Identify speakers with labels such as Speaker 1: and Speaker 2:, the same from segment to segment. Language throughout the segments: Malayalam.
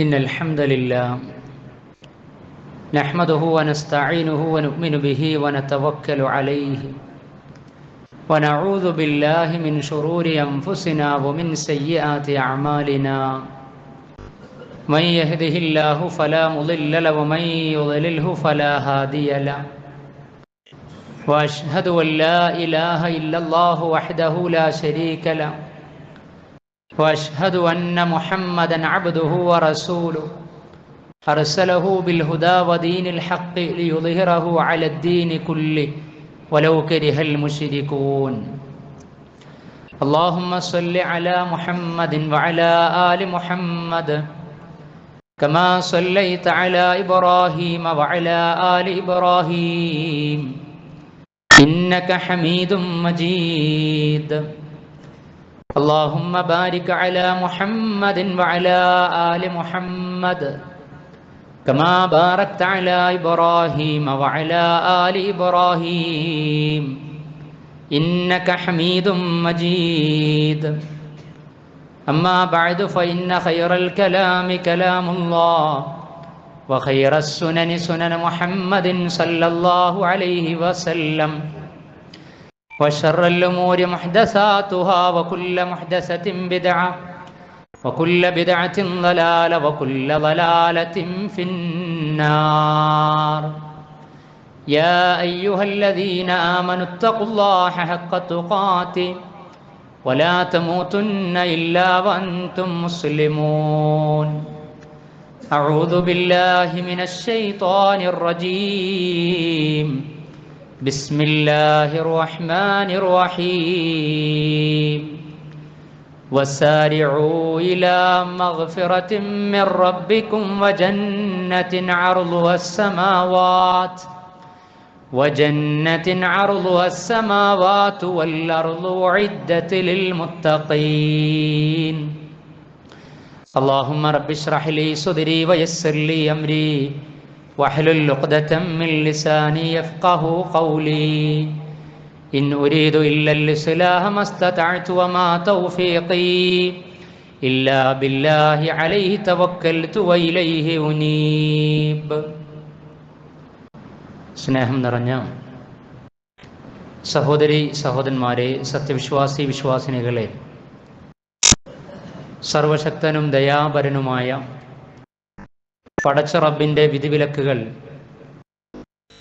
Speaker 1: إن الحمد لله نحمده ونستعينه ونؤمن به ونتوكل عليه ونعوذ بالله من شرور أنفسنا ومن سيئات أعمالنا من يهده الله فلا مضل له ومن يضلله فلا هادي له وأشهد أن لا إله إلا الله وحده لا شريك له وأشهد أن محمدًا عبده ورسوله أرسله بالهدى ودين الحق ليظهره على الدين كله ولو كره المشركون اللهم صل على محمد وعلى آل محمد كما صليت على إبراهيم وعلى آل إبراهيم إنك حميد مجيد اللهم بارك على محمد وعلى آل محمد كما باركت على إبراهيم وعلى آل إبراهيم إنك حميد مجيد أما بعد فإن خير الكلام كلام الله وخير السنن سنن محمد صلى الله عليه وسلم وشر الأمور محدثاتها وكل محدثة بدعة وكل بدعة ضلالة وكل ضلالة في النار يا أيها الذين آمنوا اتقوا الله حق تقاته ولا تموتن إلا وأنتم مسلمون أعوذ بالله من الشيطان الرجيم بسم الله الرحمن الرحيم وسارعوا إلى مغفرة من ربكم وجنة عرضها السماوات والأرض أعدت للمتقين اللهم رب اشرح لي صدري ويسر لي أمري واحلل عقدة من لساني يفقه قولي إن أريد إلا الإصلاح ما استطعت وما توفيقي إلا بالله عليه توكلت وإليه أنيب. സ്നേഹം നിറഞ്ഞ സഹോദരി സഹോദരന്മാരെ, സത്യവിശ്വാസി വിശ്വാസിനികളെ, സർവശക്തനും ദയാപരനുമായ പടച്ച റബ്ബിൻ്റെ വിധിവിലക്കുകൾ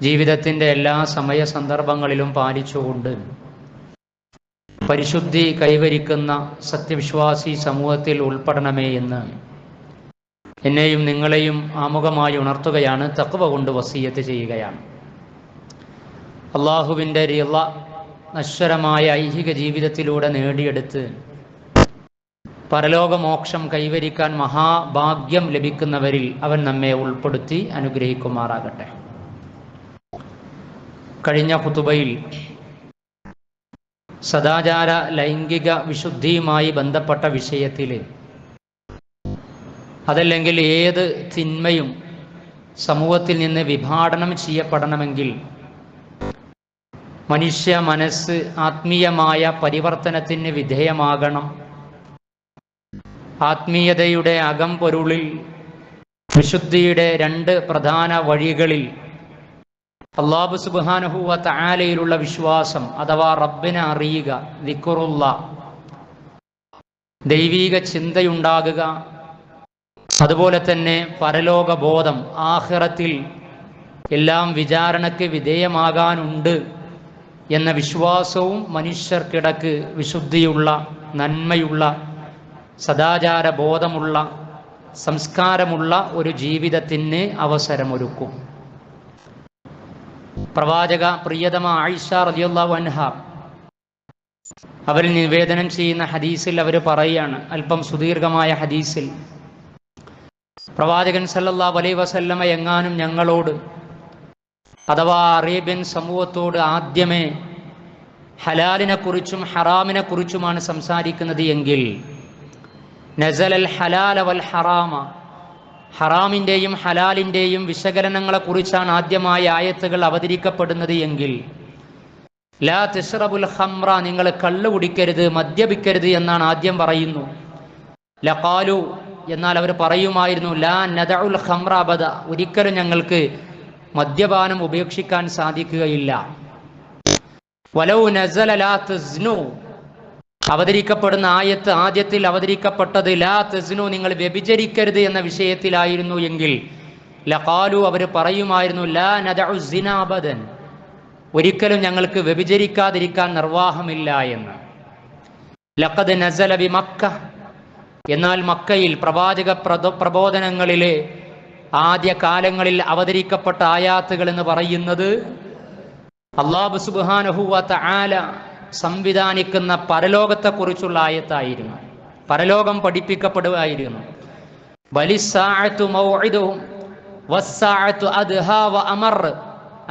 Speaker 1: ജീവിതത്തിൻ്റെ എല്ലാ സമയ സന്ദർഭങ്ങളിലും പാലിച്ചുകൊണ്ട് പരിശുദ്ധി കൈവരിക്കുന്ന സത്യവിശ്വാസി സമൂഹത്തിൽ ഉൾപ്പെടണമേ എന്ന് എന്നെയും നിങ്ങളെയും ആമുഖമായി ഉണർത്തുകയാണ്. തഖ്വ കൊണ്ട് വസിയത്ത് ചെയ്യുകയാണ്. അള്ളാഹുവിൻ്റെ റിള നശ്വരമായ ഐഹിക ജീവിതത്തിലൂടെ നേടിയെടുത്ത് പരലോകമോക്ഷം കൈവരിക്കാൻ മഹാഭാഗ്യം ലഭിക്കുന്നവരിൽ അവൻ നമ്മെ ഉൾപ്പെടുത്തി അനുഗ്രഹിക്കുമാറാകട്ടെ. കഴിഞ്ഞ ഖുതുബയിൽ സദാചാര ലൈംഗിക വിശുദ്ധിയുമായി ബന്ധപ്പെട്ട വിഷയത്തിൽ, അതല്ലെങ്കിൽ ഏത് തിന്മയും സമൂഹത്തിൽ നിന്ന് വിഭാടനം ചെയ്യപ്പെടണമെങ്കിൽ മനുഷ്യ മനസ്സ് ആത്മീയമായ പരിവർത്തനത്തിന് വിധേയമാകണം. ആത്മീയതയുടെ അകംപൊരുളിൽ വിശുദ്ധിയുടെ രണ്ട് പ്രധാന വഴികളിൽ അല്ലാഹു സുബ്ഹാനഹു വ തആലയിലുള്ള വിശ്വാസം അഥവാ റബ്ബിനെ അറിയുക, ദിക്റുള്ള ദൈവീക ചിന്തയുണ്ടാകുക, അതുപോലെ തന്നെ പരലോക ബോധം, ആഖിറത്തിൽ എല്ലാം വിചാരണയ്ക്ക് വിധേയമാകാനുണ്ട് എന്ന വിശ്വാസവും മനുഷ്യർക്കിടക്ക് വിശുദ്ധിയുള്ള, നന്മയുള്ള, സദാചാര ബോധമുള്ള, സംസ്കാരമുള്ള ഒരു ജീവിതത്തിന് അവസരമൊരുക്കും. പ്രവാചക പ്രിയതമ ആയിഷ റളിയല്ലാഹു അൻഹ അവർ നിവേദനം ചെയ്യുന്ന ഹദീസിൽ അവർ പറയുകയാണ്, അല്പം സുദീർഘമായ ഹദീസിൽ, പ്രവാചകൻ സല്ലല്ലാഹു അലൈഹി വസല്ലമ എങ്ങാനും ഞങ്ങളോട് അഥവാ അറേബ്യൻ സമൂഹത്തോട് ആദ്യമേ ഹലാലിനെ കുറിച്ചും ഹറാമിനെ കുറിച്ചുമാണ് സംസാരിക്കുന്നത് എങ്കിൽ നസലൽ ഹലാല വൽ ഹറാമ, ഹറാമിൻ്റെയും ഹലാലിൻ്റെയും വിശകലനങ്ങളെക്കുറിച്ചാണ് ആദ്യമായ ആയത്തുകൾ അവതരിക്കപ്പെടുന്നത് എങ്കിൽ ലാ തശ്റബുൽ ഖംറ, നിങ്ങൾ കള്ള് കുടിക്കരുത്, മദ്യപിക്കരുത് എന്നാണ് ആദ്യം പറയുന്നു. ലഖാലു, എന്നാൽ അവർ പറയുമായിരുന്നു ലാ നദഉൽ ഖംറ അബദ, ഒരിക്കലും ഞങ്ങൾക്ക് മദ്യപാനം ഉപേക്ഷിക്കാൻ സാധിക്കുകയില്ല. വലൗ നസല ലാ തസ്നു, അവതരിക്കപ്പെടുന്ന ആയത്ത് ആദ്യത്തിൽ അവതരിക്കപ്പെട്ടത് ലാ തസ്നു, നിങ്ങൾ വ്യഭിചരിക്കരുത് എന്ന വിഷയത്തിലായിരുന്നു എങ്കിൽ ലഖാലു, അവർ പറയുമായിരുന്നു ലാ നദഉ സിന അബദൻ, ഒരിക്കലും ഞങ്ങൾക്ക് വ്യഭിചരിക്കാതിരിക്കാൻ നിർവാഹമില്ല എന്ന്. ലഖദ് നസല ബി മക്ക, എന്നാൽ മക്കയിൽ പ്രവാചക പ്രബോധനങ്ങളിലെ ആദ്യ കാലങ്ങളിൽ അവതരിക്കപ്പെട്ട ആയാത്തുകൾ എന്ന് പറയുന്നത് അല്ലാഹു സുബ്ഹാനഹു വ തആല സംവിധാനിക്കുന്ന പരലോകത്തെക്കുറിച്ചുള്ള ആയത്തായിരുന്നു. പരലോകം പഠിപ്പിക്കപ്പെടുകയായിരുന്നു. ബലിസ്സാഅതു മൗഇദുഹും വസ്സാഅതു അദ്ഹാ വ അമർ,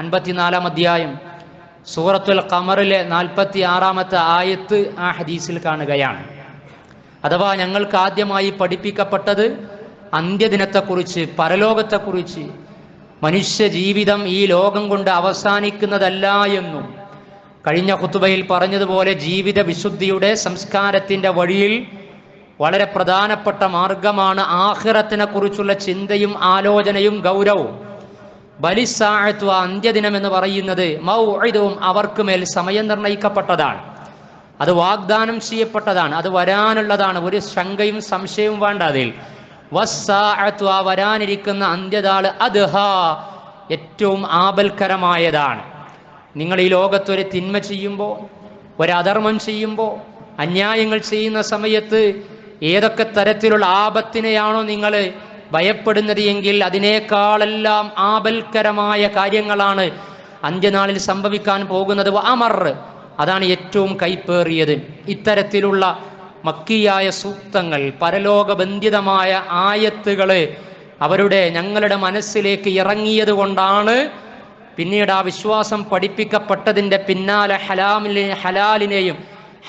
Speaker 1: 54-ാം അധ്യായം സൂറത്തുൽ ഖമറിലെ 46-ാമത്തെ ആയത്ത് ആ ഹദീസിൽ കാണുകയാണ്. അഥവാ ഞങ്ങൾക്ക് ആദ്യമായി പഠിപ്പിക്കപ്പെട്ടത് അന്ത്യദിനത്തെക്കുറിച്ച്, പരലോകത്തെക്കുറിച്ച്, മനുഷ്യ ജീവിതം ഈ ലോകം കൊണ്ട് അവസാനിക്കുന്നതല്ല എന്നും, കഴിഞ്ഞ ഖുതുബയിൽ പറഞ്ഞതുപോലെ ജീവിത വിശുദ്ധിയുടെ സംസ്കാരത്തിൻ്റെ വഴിയിൽ വളരെ പ്രധാനപ്പെട്ട മാർഗമാണ് ആഖിറത്തിനെ കുറിച്ചുള്ള ചിന്തയും ആലോചനയും ഗൗരവവും. ബലിസ്സാഅത്തു, അന്ത്യദിനം എന്ന് പറയുന്നത് മൗഇദും, അവർക്ക് മേൽ സമയം നിർണയിക്കപ്പെട്ടതാണ്, അത് വാഗ്ദാനം ചെയ്യപ്പെട്ടതാണ്, അത് വരാനുള്ളതാണ്, ഒരു ശങ്കയും സംശയവും വേണ്ട അതിൽ. വസ്സാഅത്തു, ആ വരാനിരിക്കുന്ന അന്ത്യനാൾ അദ്ഹാ, ഏറ്റവും ആപൽക്കരമായതാണ്. നിങ്ങൾ ഈ ലോകത്തൊരു തിന്മ ചെയ്യുമ്പോൾ, ഒരധർമ്മം ചെയ്യുമ്പോൾ, അന്യായങ്ങൾ ചെയ്യുന്ന സമയത്ത് ഏതൊക്കെ തരത്തിലുള്ള ആപത്തിനെയാണോ നിങ്ങൾ ഭയപ്പെടുന്നത് എങ്കിൽ അതിനേക്കാളെല്ലാം ആപൽക്കരമായ കാര്യങ്ങളാണ് അന്ത്യനാളിൽ സംഭവിക്കാൻ പോകുന്നത്. അമർ, അതാണ് ഏറ്റവും കൈപ്പേറിയത്. ഇത്തരത്തിലുള്ള മക്കിയായ സൂക്തങ്ങൾ, പരലോകബന്ധിതമായ ആയത്തുകൾ ഞങ്ങളുടെ മനസ്സിലേക്ക് ഇറങ്ങിയത് കൊണ്ടാണ് പിന്നീട് ആ വിശ്വാസം പഠിപ്പിക്കപ്പെട്ടതിൻ്റെ പിന്നാലെ ഹലാലിനെയും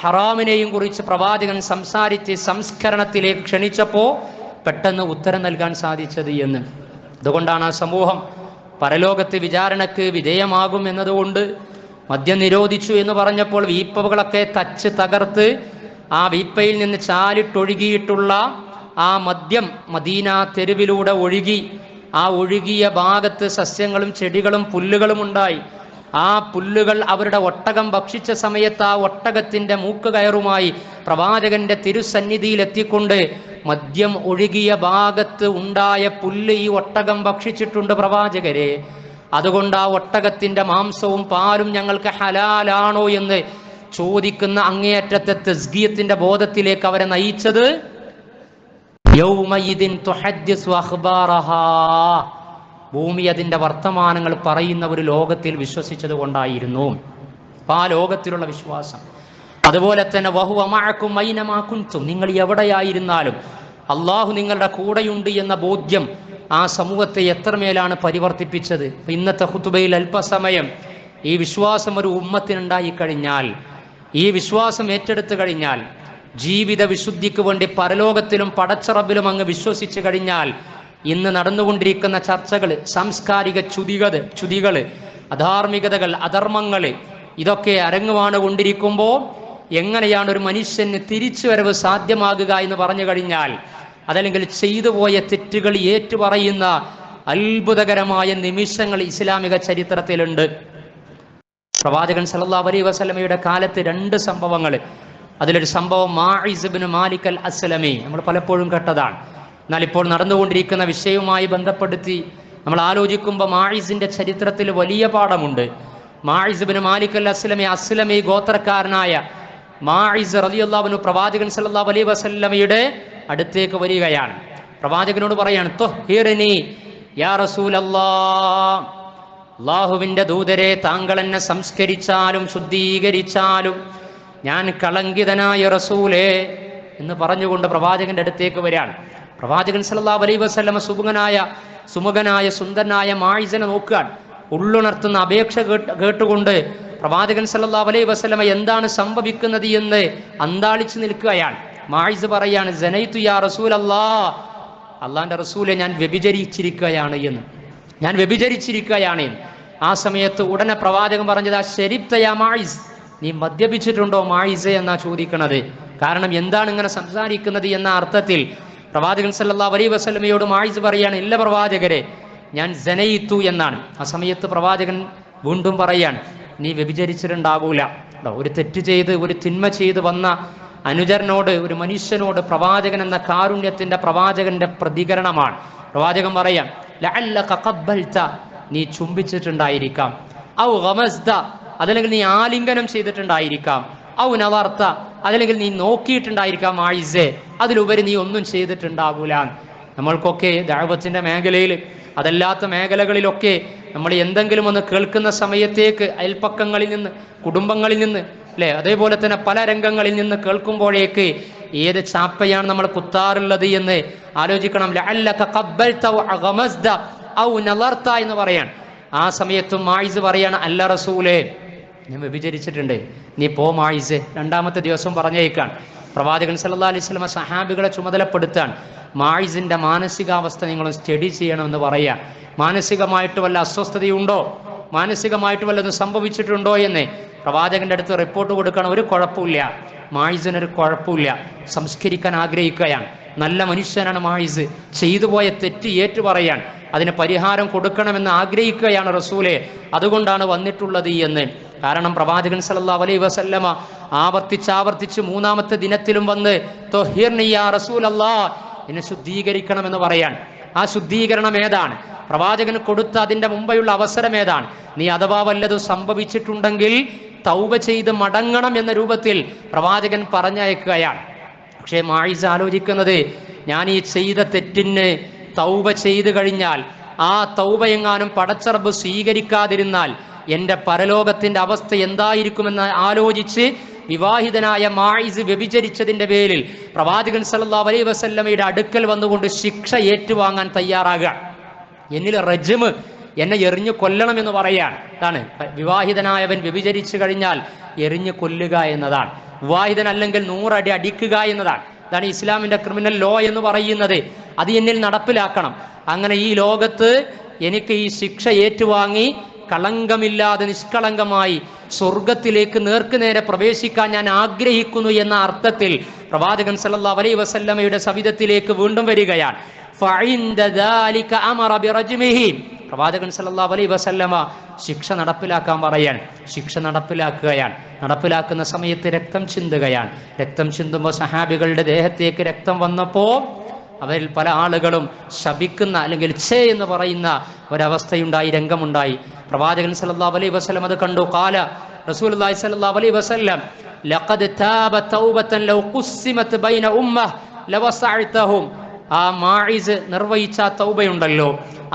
Speaker 1: ഹറാമിനെയും കുറിച്ച് പ്രവാചകൻ സംസാരിച്ച് സംസ്കരണത്തിലേക്ക് ക്ഷണിച്ചപ്പോൾ പെട്ടെന്ന് ഉത്തരം നൽകാൻ സാധിച്ചത് എന്ന്. അതുകൊണ്ടാണ് ആ സമൂഹം പരലോകത്ത് വിചാരണക്ക് വിധേയമാകും എന്നതുകൊണ്ട് മദ്യം നിരോധിച്ചു എന്ന് പറഞ്ഞപ്പോൾ വീപ്പകളൊക്കെ തച്ച് തകർത്ത് ആ വീപ്പയിൽ നിന്ന് ചാലിട്ടൊഴുകിയിട്ടുള്ള ആ മദ്യം മദീന തെരുവിലൂടെ ഒഴുകി, ആ ഒഴുകിയ ഭാഗത്ത് സസ്യങ്ങളും ചെടികളും പുല്ലുകളും ഉണ്ടായി. ആ പുല്ലുകൾ അവരുടെ ഒട്ടകം ഭക്ഷിച്ച സമയത്ത് ആ ഒട്ടകത്തിൻ്റെ മൂക്ക് കയറുമായി പ്രവാചകന്റെ തിരുസന്നിധിയിൽ എത്തിക്കൊണ്ട് മദ്യം ഒഴുകിയ ഭാഗത്ത് ഉണ്ടായ പുല്ല് ഈ ഒട്ടകം ഭക്ഷിച്ചിട്ടുണ്ട് പ്രവാചകരെ, അതുകൊണ്ട് ആ ഒട്ടകത്തിൻ്റെ മാംസവും പാലും ഞങ്ങൾക്ക് ഹലാലാണോ എന്ന് ചോദിക്കുന്ന അങ്ങേയറ്റത്തെ തസ്കിയത്തിന്റെ ബോധത്തിലേക്ക് അവരെ നയിച്ചത് യൗമയിദിൻ തുഹദ്ദിസു അഖ്ബാറഹാ, ഭൂമി അതിൻ്റെ വർത്തമാനങ്ങൾ പറയുന്ന ഒരു ലോകത്തിൽ വിശ്വസിച്ചത് കൊണ്ടായിരുന്നു. ആ ലോകത്തിലുള്ള വിശ്വാസം. അതുപോലെ തന്നെ വഹുവ മഅക്കും ഐനമാ കുൻതും, നിങ്ങൾ എവിടെയായിരുന്നാലും അള്ളാഹു നിങ്ങളുടെ കൂടെയുണ്ട് എന്ന ബോധ്യം ആ സമൂഹത്തെ എത്രമേലാണ് പരിവർത്തിപ്പിച്ചത്. ഇന്നത്തെ ഖുതുബയിൽ അല്പസമയം ഈ വിശ്വാസം ഒരു ഉമ്മത്തിനുണ്ടായി കഴിഞ്ഞാൽ, ഈ വിശ്വാസം ഏറ്റെടുത്തു കഴിഞ്ഞാൽ, ജീവിത വിശുദ്ധിക്ക് വേണ്ടി പരലോകത്തിലും പടച്ചറബിലും അങ്ങ് വിശ്വസിച്ചു കഴിഞ്ഞാൽ, ഇന്ന് നടന്നുകൊണ്ടിരിക്കുന്ന ചർച്ചകൾ, സാംസ്കാരിക ചുതികൾ, അധാർമികതകൾ, അധർമ്മങ്ങൾ, ഇതൊക്കെ അരങ്ങുവാണ് കൊണ്ടിരിക്കുമ്പോൾ എങ്ങനെയാണ് ഒരു മനുഷ്യന് തിരിച്ചുവരവ് സാധ്യമാകുക എന്ന് പറഞ്ഞു കഴിഞ്ഞാൽ, അതല്ലെങ്കിൽ ചെയ്തു പോയ തെറ്റുകൾ ഏറ്റുപറയുന്ന അത്ഭുതകരമായ നിമിഷങ്ങൾ ഇസ്ലാമിക ചരിത്രത്തിലുണ്ട്. പ്രവാചകൻ സല്ലല്ലാഹു അലൈഹി വസല്ലമയുടെ കാലത്ത് 2 സംഭവങ്ങൾ. അതിലൊരു സംഭവം മാഇസ് ഇബ്നു മാലിക് അൽ അസ്ലമി, നമ്മൾ പലപ്പോഴും കേട്ടതാണ്. എന്നാൽ ഇപ്പോൾ നടന്നുകൊണ്ടിരിക്കുന്ന വിഷയവുമായി ബന്ധപ്പെടുത്തി നമ്മൾ ആലോചിക്കുമ്പോൾ മാഇസിന്റെ ചരിത്രത്തിൽ വലിയ പാഠമുണ്ട്. മാഇസ് ഇബ്നു മാലിക് അൽ അസ്ലമി ഗോത്രക്കാരനായ മാഇസ് റളിയല്ലാഹു അൻഹു പ്രവാചകൻ സല്ലല്ലാഹു അലൈഹി വസല്ലമയുടെ അടുത്തേക്ക് വരികയാണ്. പ്രവാചകനോട് പറയാണ്, തുഹ്ഹിർനി യാ റസൂലല്ലാഹ്, അല്ലാഹുവിൻ്റെ ദൂതരെ, താങ്കൾ എന്നെ സംസ്കരിച്ചാലും ശുദ്ധീകരിച്ചാലും ഞാൻ കളങ്കിതനായ റസൂലേ എന്ന് പറഞ്ഞുകൊണ്ട് പ്രവാചകന്റെ അടുത്തേക്ക് വരികയാണ്. പ്രവാചകൻ സല്ലല്ലാഹു അലൈഹി വസല്ലമ സുമുഖനായ സുന്ദരനായ മാഇസിനെ നോക്കുകയാണ്. ഉള്ളുണർത്തുന്ന അപേക്ഷ കേട്ടുകൊണ്ട് പ്രവാചകൻ സല്ലല്ലാഹു അലൈഹി വസല്ലമ എന്താണ് സംഭവിക്കുന്നത് എന്ന് അന്താളിച്ചു നിൽക്കുകയാണ്. മാഇസ് പറയാണ്, സനൈതു യാ റസൂലല്ലാഹ്, അള്ളാന്റെ റസൂലെ, ഞാൻ വ്യഭിചരിച്ചിരിക്കുകയാണ് എന്ന്. ആ സമയത്ത് ഉടനെ പ്രവാചകൻ പറഞ്ഞത്, ശരിബ്ത യാ മാഇസ്, നീ മദ്യപിച്ചിട്ടുണ്ടോ മാഇസെ എന്നാ ചോദിക്കണത്. കാരണം എന്താണ് ഇങ്ങനെ സംസാരിക്കുന്നത് എന്ന അർത്ഥത്തിൽ പ്രവാചകൻ സല്ലല്ലാഹു അലൈഹി വസല്ലമയോട് മായിസ് പറയാണ്, ഇല്ല പ്രവാചകരെ, ഞാൻ സനയിത്തു എന്നാണ്. ആ സമയത്ത് പ്രവാചകൻ വീണ്ടും പറയാണ്, നീ വ്യഭിചരിച്ചിട്ടുണ്ടാകൂല. ഒരു തെറ്റ് ചെയ്ത് ഒരു തിന്മ ചെയ്ത് വന്ന അനുചരനോട്, ഒരു മനുഷ്യനോട് പ്രവാചകൻ എന്ന കാരുണ്യത്തിന്റെ പ്രവാചകന്റെ പ്രതികരണമാണ്. പ്രവാചകൻ പറയാം, ലഅല്ലക ഖബ്ബൽത, നീ ചുംബിച്ചിട്ടുണ്ടായിരിക്കാം, ഔ ഗമസ്ത, അതല്ലെങ്കിൽ നീ ആലിംഗനം ചെയ്തിട്ടുണ്ടായിരിക്കാം, ഔ നവർത്ത, അതല്ലെങ്കിൽ നീ നോക്കിയിട്ടുണ്ടായിരിക്കാം മായിസേ, അതിലുപരി നീ ഒന്നും ചെയ്തിട്ടുണ്ടാകൂല. നമ്മൾക്കൊക്കെ ദഅവത്തിന്റെ മേഖലയിൽ, അതല്ലാത്ത മേഖലകളിലൊക്കെ നമ്മൾ എന്തെങ്കിലും ഒന്ന് കേൾക്കുന്ന സമയത്തേക്ക് അയൽപ്പക്കങ്ങളിൽ നിന്ന്, കുടുംബങ്ങളിൽ നിന്ന്, അല്ലെ, അതേപോലെ തന്നെ പല രംഗങ്ങളിൽ നിന്ന് കേൾക്കുമ്പോഴേക്ക് ഏത് ചാപ്പയാണ് നമ്മൾ കുത്താറുള്ളത് എന്ന് ആലോചിക്കണം. ലഅല്ലക ഖബ്ബൽത ഔ ഗമസ്ത ഔ നളർത എന്ന് പറയാൻ. ആ സമയത്തും മായിസ് പറയാണ്, അല്ല റസൂലേ, ഞാൻ വ്യഭിചരിച്ചിട്ടുണ്ട്, നീ പോ മായിസ്. രണ്ടാമത്തെ ദിവസം പറഞ്ഞേക്കാൻ പ്രവാചകൻ സല്ലല്ലാഹു അലൈഹി വസല്ലം സഹാബികളെ ചുമതലപ്പെടുത്താൻ, മായിസിന്റെ മാനസികാവസ്ഥ നിങ്ങൾ സ്റ്റഡി ചെയ്യണമെന്ന് പറയാം. മാനസികമായിട്ട് വല്ല അസ്വസ്ഥതയുണ്ടോ, മാനസികമായിട്ട് വല്ലതും സംഭവിച്ചിട്ടുണ്ടോ എന്ന് പ്രവാചകന്റെ അടുത്ത് റിപ്പോർട്ട് കൊടുക്കണം. ഒരു കുഴപ്പമില്ല, മായിസിനൊരു കുഴപ്പമില്ല, സംസ്കരിക്കാൻ ആഗ്രഹിക്കുകയാണ്, നല്ല മനുഷ്യനാണ് മായിസ്, ചെയ്തു പോയ തെറ്റ് ഏറ്റു പറയാൻ, അതിന് പരിഹാരം കൊടുക്കണമെന്ന് ആഗ്രഹിക്കുകയാണ് റസൂലെ, അതുകൊണ്ടാണ് വന്നിട്ടുള്ളത് എന്ന്. കാരണം പ്രവാചകൻ സല്ലല്ലാഹു അലൈഹി വസല്ലമ ആവർത്തിച്ച് മൂന്നാമത്തെ ദിനത്തിലും വന്ന് ത്വഹിർനി യാ റസൂലല്ലാഹ്, എന്നെ ശുദ്ധീകരിക്കണമെന്ന് പറയാൻ. ആ ശുദ്ധീകരണം ഏതാണ്? പ്രവാചകന് കൊടുത്ത അതിൻ്റെ മുമ്പെയുള്ള അവസരം ഏതാണ്? നീ അഥവാ വല്ലതും സംഭവിച്ചിട്ടുണ്ടെങ്കിൽ തൗബ ചെയ്ത് മടങ്ങണം എന്ന രൂപത്തിൽ പ്രവാചകൻ പറഞ്ഞയക്കുകയാണ്. പക്ഷേ മായിസ് ആലോചിക്കുന്നത്, ഞാൻ ഈ ചെയ്ത തെറ്റിന് തൗബ ചെയ്തു കഴിഞ്ഞാൽ, ആ തൗബ എങ്ങാനും പടച്ച റബ്ബ് സ്വീകരിക്കാതിരുന്നാൽ എൻ്റെ പരലോകത്തിൻ്റെ അവസ്ഥ എന്തായിരിക്കുമെന്ന് ആലോചിച്ച് വിവാഹിതനായ മായിസ് വ്യഭിചരിച്ചതിൻ്റെ പേരിൽ പ്രവാചകൻ സല്ലല്ലാഹു അലൈഹി വസല്ലമയുടെ അടുക്കൽ വന്നുകൊണ്ട് ശിക്ഷ ഏറ്റുവാങ്ങാൻ തയ്യാറാകുക. എന്നിൽ റജ്മ്, എന്നെ എറിഞ്ഞു കൊല്ലണം എന്ന് പറയാൻ. അതാണ് വിവാഹിതനായവൻ വ്യഭിചരിച്ചു കഴിഞ്ഞാൽ എറിഞ്ഞു കൊല്ലുക എന്നതാണ്. വിവാഹിതനല്ലെങ്കിൽ 100 അടി അടിക്കുക എന്നതാണ്. ഇതാണ് ഇസ്ലാമിന്റെ ക്രിമിനൽ ലോ എന്ന് പറയുന്നത്. അത് എന്നിൽ നടപ്പിലാക്കണം. അങ്ങനെ ഈ ലോകത്ത് എനിക്ക് ഈ ശിക്ഷ ഏറ്റുവാങ്ങി കളങ്കമില്ലാതെ നിഷ്കളങ്കമായി സ്വർഗത്തിലേക്ക് നേർക്കുനേരെ പ്രവേശിക്കാൻ ഞാൻ ആഗ്രഹിക്കുന്നു എന്ന അർത്ഥത്തിൽ പ്രവാചകൻ സല്ലല്ലാഹു അലൈഹി വസല്ലമയുടെ സവിധത്തിലേക്ക് വീണ്ടും വരികയാണ്. പ്രവാചകൻ സല്ലല്ലാഹു അലൈഹി വസല്ലമ ശിക്ഷ നടപ്പിലാക്കാൻ പറയാൻ. ശിക്ഷ നടപ്പിലാക്കുകയാണ്. നടപ്പിലാക്കുന്ന സമയത്ത് രക്തം ചിന്തുകയാണ്. രക്തം ചിന്തുമ്പോൾ സഹാബികളുടെ ദേഹത്തേക്ക് രക്തം വന്നപ്പോൾ അവരിൽ പല ആളുകളും ശപിക്കുന്ന, അല്ലെങ്കിൽ ഛേ എന്ന് പറയുന്ന ഒരവസ്ഥയുണ്ടായി, രംഗമുണ്ടായി. പ്രവാചകൻ സല്ലല്ലാഹു അലൈഹി വസല്ലം അത് കണ്ടു. ഖാല റസൂലുള്ളാഹി സല്ലല്ലാഹു അലൈഹി വസല്ലം, ലഖദ് താബ തൗബതൻ ലൗ ഖുസ്സിമത് ബൈന ഉമ്മഹ ലവസഅതഹും. ആ മായിസ് നിർവഹിച്ച തൗബയുണ്ടല്ലോ,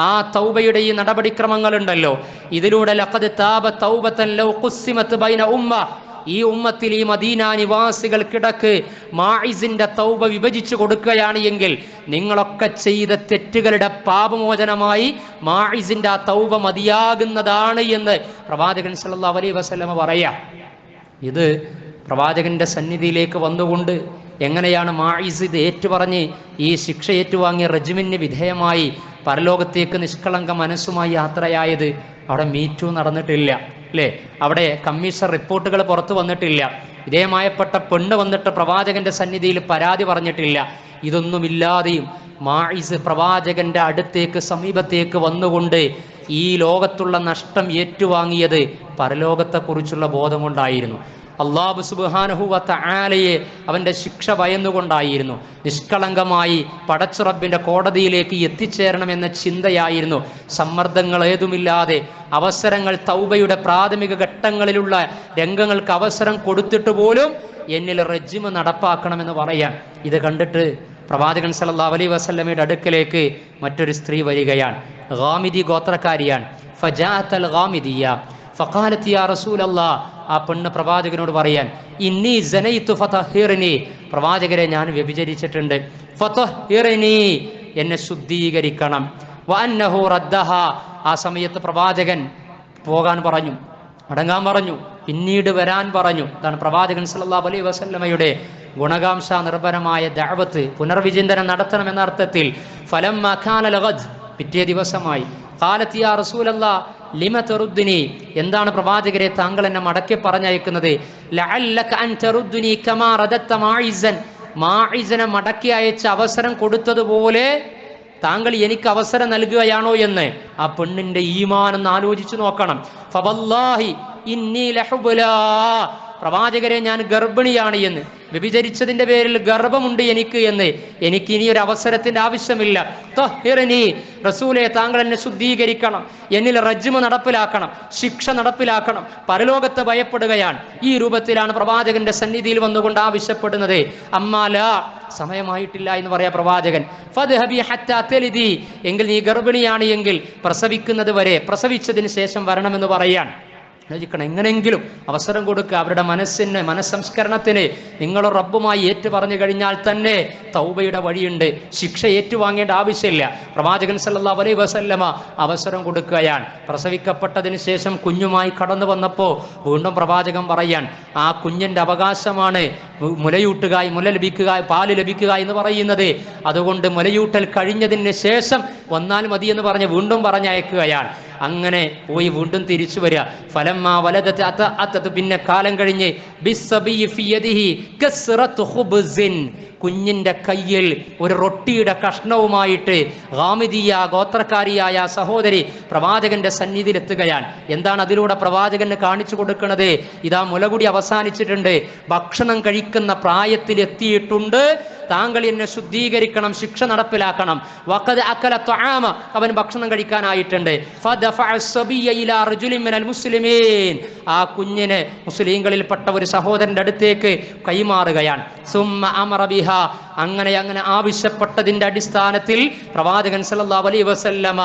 Speaker 1: ആ തൗബയുടെ ഈ നടപടിക്രമങ്ങളുണ്ടല്ലോ, ഇതിലൂടെ ലഖദ് താബ തൗബതൻ ലൗ ഖുസ്സിമത് ബൈന ഉമ്മഹ, ഈ ഉമ്മത്തിൽ, ഈ മദീന നിവാസികൾക്കിടക്ക് മായിസിന്റെ തൗബ വിഭജിച്ചു കൊടുക്കുകയാണ് എങ്കിൽ നിങ്ങളൊക്കെ ചെയ്ത തെറ്റുകളുടെ പാപമോചനമായി മായിസിന്റെ ആ തൗബ മതിയാകുന്നതാണ് എന്ന് പ്രവാചകൻ സല്ലല്ലാഹു അലൈഹി വസല്ലമ പറയാം. ഇത് പ്രവാചകന്റെ സന്നിധിയിലേക്ക് വന്നുകൊണ്ട് എങ്ങനെയാണ് മായിസ് ഇത് ഏറ്റുപറഞ്ഞ് ഈ ശിക്ഷ ഏറ്റുവാങ്ങിയ റജ്മിന് വിധേയമായി പരലോകത്തേക്ക് നിഷ്കളങ്ക മനസ്സുമായി യാത്രയായത്? അവിടെ മീറ്റു നടന്നിട്ടില്ല, അല്ലേ? അവിടെ കമ്മീഷൻ റിപ്പോർട്ടുകൾ പുറത്തു വന്നിട്ടില്ല. വിധേയമായപ്പെട്ട പെണ്ണ് വന്നിട്ട് പ്രവാചകന്റെ സന്നിധിയിൽ പരാതി പറഞ്ഞിട്ടില്ല. ഇതൊന്നുമില്ലാതെയും മായിസ് പ്രവാചകന്റെ അടുത്തേക്ക്, സമീപത്തേക്ക് വന്നുകൊണ്ട് ഈ ലോകത്തുള്ള നഷ്ടം ഏറ്റുവാങ്ങിയത് പരലോകത്തെക്കുറിച്ചുള്ള ബോധം കൊണ്ടായിരുന്നു. അല്ലാഹു സുബ്ഹാനഹു വ തആലയെ അവന്റെ ശിക്ഷ ഭയന്നുകൊണ്ടായിരുന്നു. നിഷ്കളങ്കമായി പടച്ച റബ്ബിന്റെ കോടതിയിലേക്ക് എത്തിച്ചേരണമെന്ന ചിന്തയായിരുന്നു. സമ്മർദ്ദങ്ങൾ ഏതുമില്ലാതെ അവസരങ്ങൾ, തൗബയുടെ പ്രാഥമിക ഘട്ടങ്ങളിലുള്ള രംഗങ്ങൾക്ക് അവസരം കൊടുത്തിട്ട് പോലും എന്നിൽ റജ്മ് നടപ്പാക്കണമെന്ന് പറയാൻ. ഇത് കണ്ടിട്ട് പ്രവാചകൻ സല്ലല്ലാഹു അലൈഹി വസല്ലമയുടെ അടുക്കലേക്ക് മറ്റൊരു സ്ത്രീ വരികയാണ്. ഗാമിദി ഗോത്രക്കാരിയാണ്. ഫജാഅത്തൽ ഗാമിദിയ ഫഖാലത്ത് യാ റസൂലല്ലാഹ്. ആ പെണ്ണ് പ്രവാചകനോട് പറയാൻ, ഇന്നി സനൈതു ഫതഹിർനി, പ്രവാചകരെ ഞാൻ വ്യഭിചരിച്ചിട്ടുണ്ട്, ഫതഹിർനി, എന്നെ ശുദ്ധീകരിക്കണം. വഅന്നഹു റദ്ദഹ, ആ സമയത്ത് പ്രവാചകൻ പോകാൻ പറഞ്ഞു, മടങ്ങാൻ പറഞ്ഞു, പിന്നീട് വരാൻ പറഞ്ഞു. അതാണ് പ്രവാചകൻ സല്ലല്ലാഹു അലൈഹി വസല്ലമയുടെ ഗുണകാംക്ഷ നിർഭരമായ ദഅവത്ത്, പുനർവിചിന്തനം നടത്തണമെന്ന അർത്ഥത്തിൽ. ഫലമ്മ കാനൽ ഗദ്, പിറ്റേ ദിവസമായി. ഖാലത്ത് യാ റസൂലല്ലാഹ് ലിമ തറുദ്ദുനി, എന്താണ് പ്രവാചകരെ താങ്കൾ എന്നെ മടക്കി പറഞ്ഞയക്കുന്നത്? ലഅല്ലക അൻ തറുദ്ദുനി കമാ റദത്ത മായിസൻ, മാഇസിനെ മടക്കി അയച്ച അവസരം കൊടുത്തതുപോലെ താങ്കൾ എനിക്ക് അവസരം നൽകുകയാണോ എന്ന് ആ പെണ്ണിന്റെ ഈമാൻ ഒന്ന് ആലോചിച്ചു നോക്കണം. ഫവല്ലാഹി ഇന്നി ലഹുബുലാ, പ്രവാചകരെ ഞാൻ ഗർഭിണിയാണ് എന്ന്, വ്യഭിചരിച്ചതിന്റെ പേരിൽ ഗർഭമുണ്ട് എനിക്ക് എന്ന്, എനിക്ക് ഇനി ഒരു അവസരത്തിന്റെ ആവശ്യമില്ല. ത്വഹിർനി, റസൂലെ താങ്കൾ എന്നെ ശുദ്ധീകരിക്കണം, എന്നിൽ റജ്മ് നടപ്പിലാക്കണം, ശിക്ഷ നടപ്പിലാക്കണം, പരലോകത്തെ ഭയപ്പെടുകയാണ്. ഈ രൂപത്തിലാണ് പ്രവാചകന്റെ സന്നിധിയിൽ വന്നുകൊണ്ട് ആവശ്യപ്പെടുന്നത്. അമ്മാല, സമയമായിട്ടില്ല എന്ന് പറയാ പ്രവാചകൻ. ഫദ്ഹബി ഹത്താ തലിദി, എങ്കിൽ നീ ഗർഭിണിയാണ് എങ്കിൽ പ്രസവിക്കുന്നത് വരെ, പ്രസവിച്ചതിന് ശേഷം വരണമെന്ന് പറയാൻ ആലോചിക്കണം. എങ്ങനെങ്കിലും അവസരം കൊടുക്കുക. അവരുടെ മനസ്സിന്, മനസ്സംസ്കരണത്തിന് നിങ്ങൾ റബ്ബുമായി ഏറ്റു പറഞ്ഞു കഴിഞ്ഞാൽ തന്നെ തൗബയുടെ വഴിയുണ്ട്. ശിക്ഷ ഏറ്റുവാങ്ങേണ്ട ആവശ്യമില്ല. പ്രവാചകൻ സല്ലല്ലാഹു അലൈഹി വസല്ലമ അവസരം കൊടുക്കുകയാണ്. പ്രസവിക്കപ്പെട്ടതിന് ശേഷം കുഞ്ഞുമായി കടന്നു വന്നപ്പോൾ വീണ്ടും പ്രവാചകൻ പറയാൻ, ആ കുഞ്ഞിന്റെ അവകാശമാണ് മുലയൂട്ടുക, മുല ലഭിക്കുക, പാല് ലഭിക്കുക എന്ന് പറയുന്നത്. അതുകൊണ്ട് മുലയൂട്ടൽ കഴിഞ്ഞതിന് ശേഷം വന്നാൽ മതി എന്ന് പറഞ്ഞ് വീണ്ടും പറഞ്ഞയക്കുകയാണ്. അങ്ങനെ പോയി വീണ്ടും തിരിച്ചു വരിക. ഫലമ്മാ വലദത് അത്തത്, പിന്നെ കാലം കഴിഞ്ഞ് ബിസ്സബി ഫിയദിഹി കസ്റത്തു ഖുബ്സിൻ, കുഞ്ഞിന്റെ കയ്യിൽ ഒരു റൊട്ടിയുടെ കഷ്ണവുമായിട്ട് ഗാമിദിയ ഗോത്രക്കാരിയായ സഹോദരി പ്രവാചകന്റെ സന്നിധിയിലെത്തുകയാണ്. എന്താണ് അതിലൂടെ പ്രവാചകന് കാണിച്ചു കൊടുക്കുന്നത്? ഇതാ മുലകുടി അവസാനിച്ചിട്ടുണ്ട്, ഭക്ഷണം കഴിക്കുന്ന പ്രായത്തിലെത്തിയിട്ടുണ്ട്, താങ്കൾ എന്നെ ശുദ്ധീകരിക്കണം, ശിക്ഷ നടപ്പിലാക്കണം. വഖദ് അകല തുആമ, അവൻ ഭക്ഷണം കഴിക്കാനായിട്ടുണ്ട്. ഫദഫഅ സബിയ ഇലാ റജുലിൻ മിനൽ മുസ്ലിമീൻ, ആ കുഞ്ഞിനെ മുസ്ലിംകളിൽപ്പെട്ട ഒരു സഹോദരന്റെ അടുത്തേക്ക് കൈമാറുകയാണ്. സുമ്മ അമറ ബിഹ, അങ്ങനെ ആവശ്യപ്പെട്ടതിന്റെ അടിസ്ഥാനത്തിൽ പ്രവാചകൻ സല്ലല്ലാഹു അലൈഹി വസല്ലമ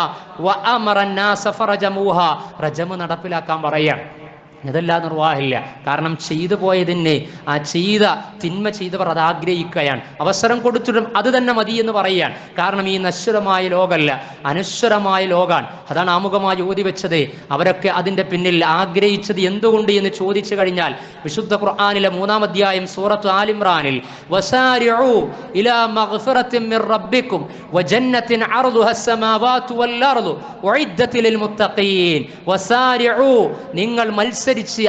Speaker 1: വ അമറ അന്നാസ ഫറജമുഹ, റജമ് നടപ്പിലാക്കാൻ പറയാണ്. ഇതെല്ലാം നിർവാഹമില്ല. കാരണം ചെയ്തു പോയതിന്, ആ തിന്മ ചെയ്തവർ അത് ആഗ്രഹിക്കുകയാണ്. അവസരം കൊടുത്തിട്ടും അത് തന്നെ മതി എന്ന് പറയാൻ. കാരണം ഈ നശ്വരമായ ലോകമല്ല, അനശ്വരമായ ലോകാണ്. അതാണ് ആമുഖമായി ഓതി വെച്ചത്. അവരൊക്കെ അതിൻ്റെ പിന്നിൽ ആഗ്രഹിച്ചത് എന്തുകൊണ്ട് എന്ന് ചോദിച്ചു കഴിഞ്ഞാൽ, വിശുദ്ധ ഖുർആനിലെ 3-ാം അധ്യായം സൂറത്ത് ആൽ ഇംറാനിൽ വസാരിഉ ഇലാ മഗ്ഫിറത്തിൻ മിർ റബ്ബിക്കും വജന്നത്തിൻ അർദുഹ അസ്സമാവാതു വൽ അർദു ഉഇദ്ദത ലിൽ മുത്തഖീൻ, വസാരിഉ, നിങ്ങൾ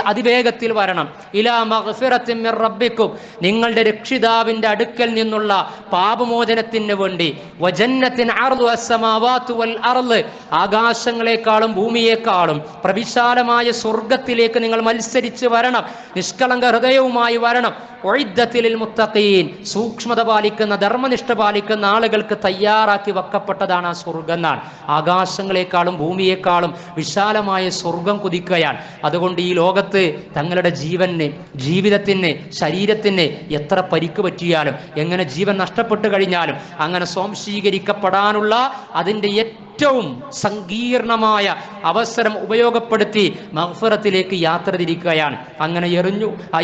Speaker 1: അതിവേഗത്തിൽ വരണം, ഇലാ മഗ്ഫിറത്തിൻ മിർ റബ്ബിക്കും, നിങ്ങളുടെ രക്ഷിതാവിന്റെ അടുക്കൽ നിന്നുള്ള പാപമോചനത്തിന് വേണ്ടി, വജന്നത്തിൻ അർദുഹ അസ്സമാവാതു വൽ അർദ്, ആകാശങ്ങളെക്കാളും ഭൂമിയെക്കാളും പ്രവിശാലമായ സ്വർഗത്തിലേക്ക് നിങ്ങൾ മത്സരിച്ച് വരണം, നിഷ്കളങ്ക ഹൃദയവുമായി വരണം. ഉഇദ്ദത ലിൽ മുത്തഖീൻ, സൂക്ഷ്മത പാലിക്കുന്ന, ധർമ്മനിഷ്ഠ പാലിക്കുന്ന ആളുകൾക്ക് തയ്യാറാക്കി വെക്കപ്പെട്ടതാണ് ആ സ്വർഗം എന്നാണ്. ആകാശങ്ങളെക്കാളും ഭൂമിയെക്കാളും വിശാലമായ സ്വർഗം കുതിക്കുകയാണ്. അതുകൊണ്ട് ഈ ലോകത്ത് തങ്ങളുടെ ജീവന്, ജീവിതത്തിന്, ശരീരത്തിന് എത്ര പരിക്ക് പറ്റിയാലും, എങ്ങനെ ജീവൻ നഷ്ടപ്പെട്ടു കഴിഞ്ഞാലും, അങ്ങനെ സ്വാംശീകരിക്കപ്പെടാനുള്ള അതിൻ്റെ ഏറ്റവും സങ്കീർണമായ അവസരം ഉപയോഗപ്പെടുത്തി മഗ്ഫിറത്തിലേക്ക് യാത്ര തിരിക്കുകയാണ്. അങ്ങനെ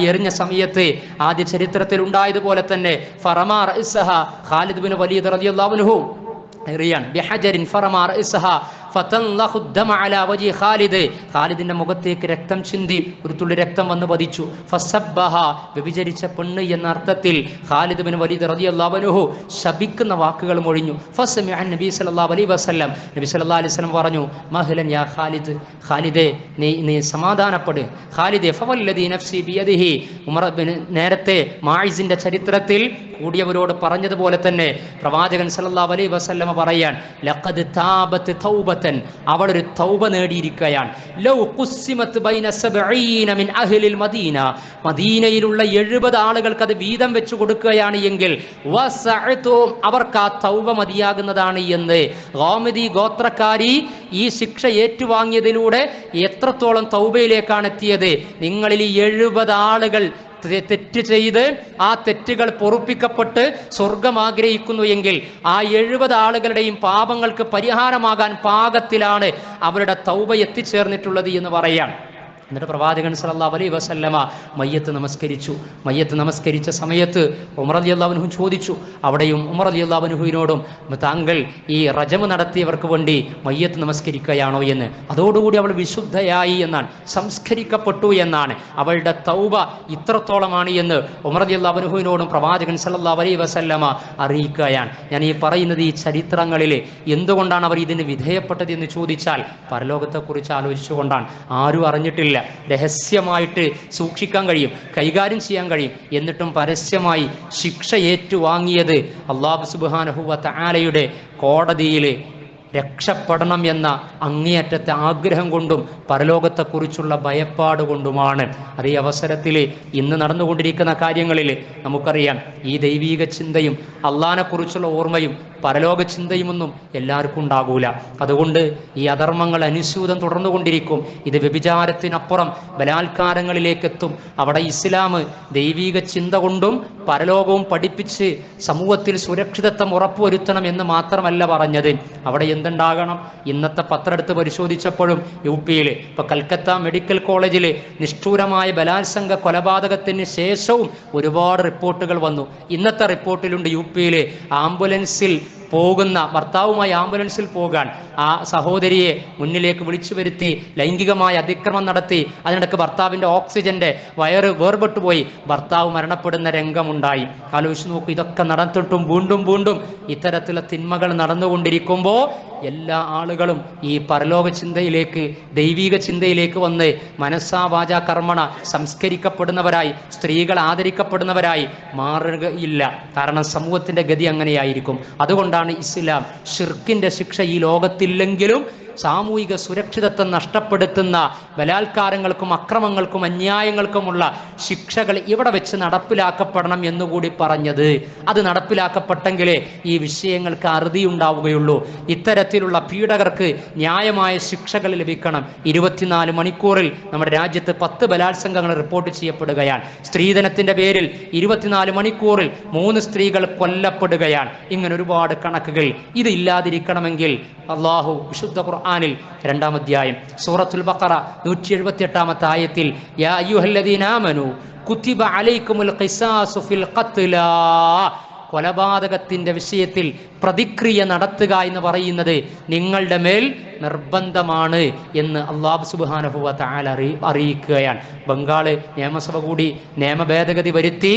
Speaker 1: എറിഞ്ഞ സമയത്ത് ആദ്യ ചരിത്രത്തിൽ ഉണ്ടായതുപോലെ തന്നെ ഫറമാ റഅസഹ, ഖാലിദ് ബിൻ വലീദ് റളിയല്ലാഹു അൻഹു എറിയാൻ, ബിഹജരിൻ ഫറമാ റഅസഹ ഫതൻലഖു ദമ അലാ വജി ഖാലിദ്, ഖാലിദിന്റെ മുഖത്തേക്ക് രക്തം ചിന്തി, ഒരു തുള്ളി രക്തം വന്ന് പതിച്ചു. ഫസബ്ബഹ, വ്യഭിചരിച്ച പെണ്ണ് എന്ന അർത്ഥത്തിൽ ഖാലിദ് ബിൻ വലീദ് റളിയല്ലാഹു അൻഹു ശപിക്കുന്ന വാക്കുകൾ മൊഴിഞ്ഞു. ഫസമിഅ നബി സല്ലല്ലാഹു അലൈഹി വസല്ലം, നബി സല്ലല്ലാഹു അലൈഹി വസല്ലം പറഞ്ഞു, മഹ്ലൻ യാ ഖാലിദ്, ഖാലിദേ നീ സമാധാനപ്പെട്. ഖാലിദേ ഫവല്ലദി നഫ്സി ബിയദിഹി, ഉമർ ബിൻ നേരത്തെ മാഇസിന്റെ ചരിത്രത്തിൽ കൂടിയവരോട് പറഞ്ഞതുപോലെ തന്നെ പ്രവാചകൻ സല്ലല്ലാഹു അലൈഹി വസല്ലം പറയാൻ, ലഖദ് താബത് തൗബതൻ, അവൾ ഒരു തൗബ നേടിയിരിക്കുകയാണ്. ലൗ ഖുസ്സിമത് ബൈന 70 മിൻ അഹ്ലിൽ മദീന, മദീനയിലുള്ള 70 ആളുകൾക്ക് അത് വീതം വെച്ച് കൊടുക്കുകയാണ് എങ്കിൽ വസഅതും, അവർക്ക് ആ തൗബ മതിയാകുന്നതാണ് എന്ന്. ഗാമിദി ഗോത്രക്കാരി ഈ ശിക്ഷ ഏറ്റുവാങ്ങിയതിലൂടെ എത്രത്തോളം തൗബയിലേക്കാണ് എത്തിയത്. നിങ്ങളിൽ 70 ആളുകൾ തെറ്റ് ചെയ്ത് ആ തെറ്റുകൾ പൊറുപ്പിക്കപ്പെട്ട് സ്വർഗം ആഗ്രഹിക്കുന്നു എങ്കിൽ ആ 70 ആളുകളുടെയും പാപങ്ങൾക്ക് പരിഹാരമാകാൻ പാകത്തിലാണ് അവരുടെ തൗബ എത്തിച്ചേർന്നിട്ടുള്ളത് എന്ന് പറയാം. എന്നിട്ട് പ്രവാചകൻ സല്ലല്ലാഹു അലൈഹി വസല്ലമ മയ്യത്ത് നമസ്കരിച്ചു. മയ്യത്ത് നമസ്കരിച്ച സമയത്ത് ഉമർ റളിയല്ലാഹു അൻഹു ചോദിച്ചു. അവിടെയും ഉമർ റളിയല്ലാഹു അൻഹുവിനോടും, താങ്കൾ ഈ റജമ് നടത്തിയവർക്ക് വേണ്ടി മയ്യത്ത് നമസ്കരിക്കുകയാണോ എന്ന്. അതോടുകൂടി അവൾ വിശുദ്ധയായി എന്നാണ്, സംസ്കരിക്കപ്പെട്ടു എന്നാണ്, അവളുടെ തൗബ ഇത്രത്തോളമാണ് എന്ന് ഉമർ റളിയല്ലാഹു അൻഹുവിനോടും പ്രവാചകൻ സല്ലല്ലാഹു അലൈഹി വസല്ലമ അറിയിക്കുകയാണ്. ഞാൻ ഈ പറയുന്നത് ഈ ചരിത്രങ്ങളിൽ എന്തുകൊണ്ടാണ് അവർ ഇതിന് വിധേയപ്പെട്ടത് എന്ന് ചോദിച്ചാൽ പരലോകത്തെക്കുറിച്ച് ആലോചിച്ചുകൊണ്ടാണ്. ആരും അറിഞ്ഞിട്ടില്ല. രഹസ്യമായിട്ട് സൂക്ഷിക്കാൻ കഴിയും, കൈകാര്യം ചെയ്യാൻ കഴിയും. എന്നിട്ടും പരസ്യമായി ശിക്ഷ ഏറ്റുവാങ്ങിയത് അല്ലാഹു സുബ്ഹാനഹു വ തആലയുടെ കോടതിയിൽ രക്ഷപ്പെടണം എന്ന അങ്ങേയറ്റത്തെ ആഗ്രഹം കൊണ്ടും പരലോകത്തെക്കുറിച്ചുള്ള ഭയപ്പാട് കൊണ്ടുമാണ്. അത് ഈ അവസരത്തിൽ ഇന്ന് നടന്നുകൊണ്ടിരിക്കുന്ന കാര്യങ്ങളിൽ നമുക്കറിയാം, ഈ ദൈവീക ചിന്തയും അള്ളാഹിനെക്കുറിച്ചുള്ള ഓർമ്മയും പരലോക ചിന്തയുമൊന്നും എല്ലാവർക്കും ഉണ്ടാകൂല. അതുകൊണ്ട് ഈ അധർമ്മങ്ങൾ അനുസ്യൂതം തുടർന്നുകൊണ്ടിരിക്കും. ഇത് വ്യഭിചാരത്തിനപ്പുറം ബലാത്കാരങ്ങളിലേക്കെത്തും. അവിടെ ഇസ്ലാം ദൈവീക ചിന്ത കൊണ്ടും പരലോകവും പഠിപ്പിച്ച് സമൂഹത്തിൽ സുരക്ഷിതത്വം ഉറപ്പുവരുത്തണം എന്ന് മാത്രമല്ല പറഞ്ഞത്. അവിടെ എന്തുണ്ടാകണം? ഇന്നത്തെ പത്രം എടുത്ത് പരിശോധിച്ചപ്പോഴും UP-യിൽ ഇപ്പൊ കൽക്കത്ത മെഡിക്കൽ കോളേജിൽ നിഷ്ഠൂരമായ ബലാത്സംഗ കൊലപാതകത്തിന് ശേഷവും ഒരുപാട് റിപ്പോർട്ടുകൾ വന്നു. ഇന്നത്തെ റിപ്പോർട്ടിലുണ്ട് UP-യിൽ ആംബുലൻസിൽ പോകുന്ന ഭർത്താവുമായി ആംബുലൻസിൽ പോകാൻ ആ സഹോദരിയെ മുന്നിലേക്ക് വിളിച്ചു വരുത്തി ലൈംഗികമായ അതിക്രമം നടത്തി. അതിനിടയ്ക്ക് ഭർത്താവിൻ്റെ ഓക്സിജന്റെ വയറ് വേർപെട്ടുപോയി, ഭർത്താവ് മരണപ്പെടുന്ന രംഗമുണ്ടായി. ആലോചിച്ച് നോക്കൂ, ഇതൊക്കെ നടന്നിട്ടും വീണ്ടും വീണ്ടും ഇത്തരത്തിലുള്ള തിന്മകൾ നടന്നുകൊണ്ടിരിക്കുമ്പോൾ എല്ലാ ആളുകളും ഈ പരലോക ചിന്തയിലേക്ക്, ദൈവിക ചിന്തയിലേക്ക് വന്ന് മനസ്സാ വാചാ കർമ്മണ സംസ്കരിക്കപ്പെടുന്നവരായി, സ്ത്രീകൾ ആദരിക്കപ്പെടുന്നവരായി മാറുകയില്ല. കാരണം സമൂഹത്തിന്റെ ഗതി അങ്ങനെയായിരിക്കും. അതുകൊണ്ടാണ് ഇസ്ലാം ഷിർക്കിന്റെ ശിക്ഷ ഈ ലോകത്തില്ലെങ്കിലും സാമൂഹിക സുരക്ഷിതത്വം നഷ്ടപ്പെടുത്തുന്ന ബലാത്കാരങ്ങൾക്കും അക്രമങ്ങൾക്കും അന്യായങ്ങൾക്കുമുള്ള ശിക്ഷകൾ ഇവിടെ വെച്ച് നടപ്പിലാക്കപ്പെടണം എന്നുകൂടി പറഞ്ഞത്. അത് നടപ്പിലാക്കപ്പെട്ടെങ്കിലേ ഈ വിഷയങ്ങൾക്ക് അറുതി ഉണ്ടാവുകയുള്ളൂ. ഇത്തരത്തിലുള്ള പീഡകർക്ക് ന്യായമായ ശിക്ഷകൾ ലഭിക്കണം. 24 മണിക്കൂറിൽ നമ്മുടെ രാജ്യത്ത് 10 ബലാത്സംഗങ്ങൾ റിപ്പോർട്ട് ചെയ്യപ്പെടുകയാണ്. സ്ത്രീധനത്തിന്റെ പേരിൽ 24 മണിക്കൂറിൽ 3 സ്ത്രീകൾ കൊല്ലപ്പെടുകയാണ്. ഇങ്ങനെ ഒരുപാട് കണക്കുകൾ. ഇത് ഇല്ലാതിരിക്കണമെങ്കിൽ അള്ളാഹു വിശുദ്ധ ഖുർആനിൽ 2-ാം അധ്യായം സൂറത്തുൽ ബഖറ 178-ാമത്തെ ആയത്തിൽ യാ അയ്യുഹല്ലദീന ആമനൂ കുതിബ അലൈക്കുമുൽ ഖിസാസു ഫിൽ ഖത്ലാ, കൊലപാതകത്തിന്റെ വിഷയത്തിൽ പ്രതിക്രിയ നടത്തുക എന്ന് പറയുന്നത് നിങ്ങളുടെ മേൽ നിർബന്ധമാണ് എന്ന് അല്ലാഹു സുബ്ഹാനഹു വ തആല അറിയിക്കുകയാണ്. ബംഗാള് നിയമസഭ കൂടി നിയമ ഭേദഗതി വരുത്തി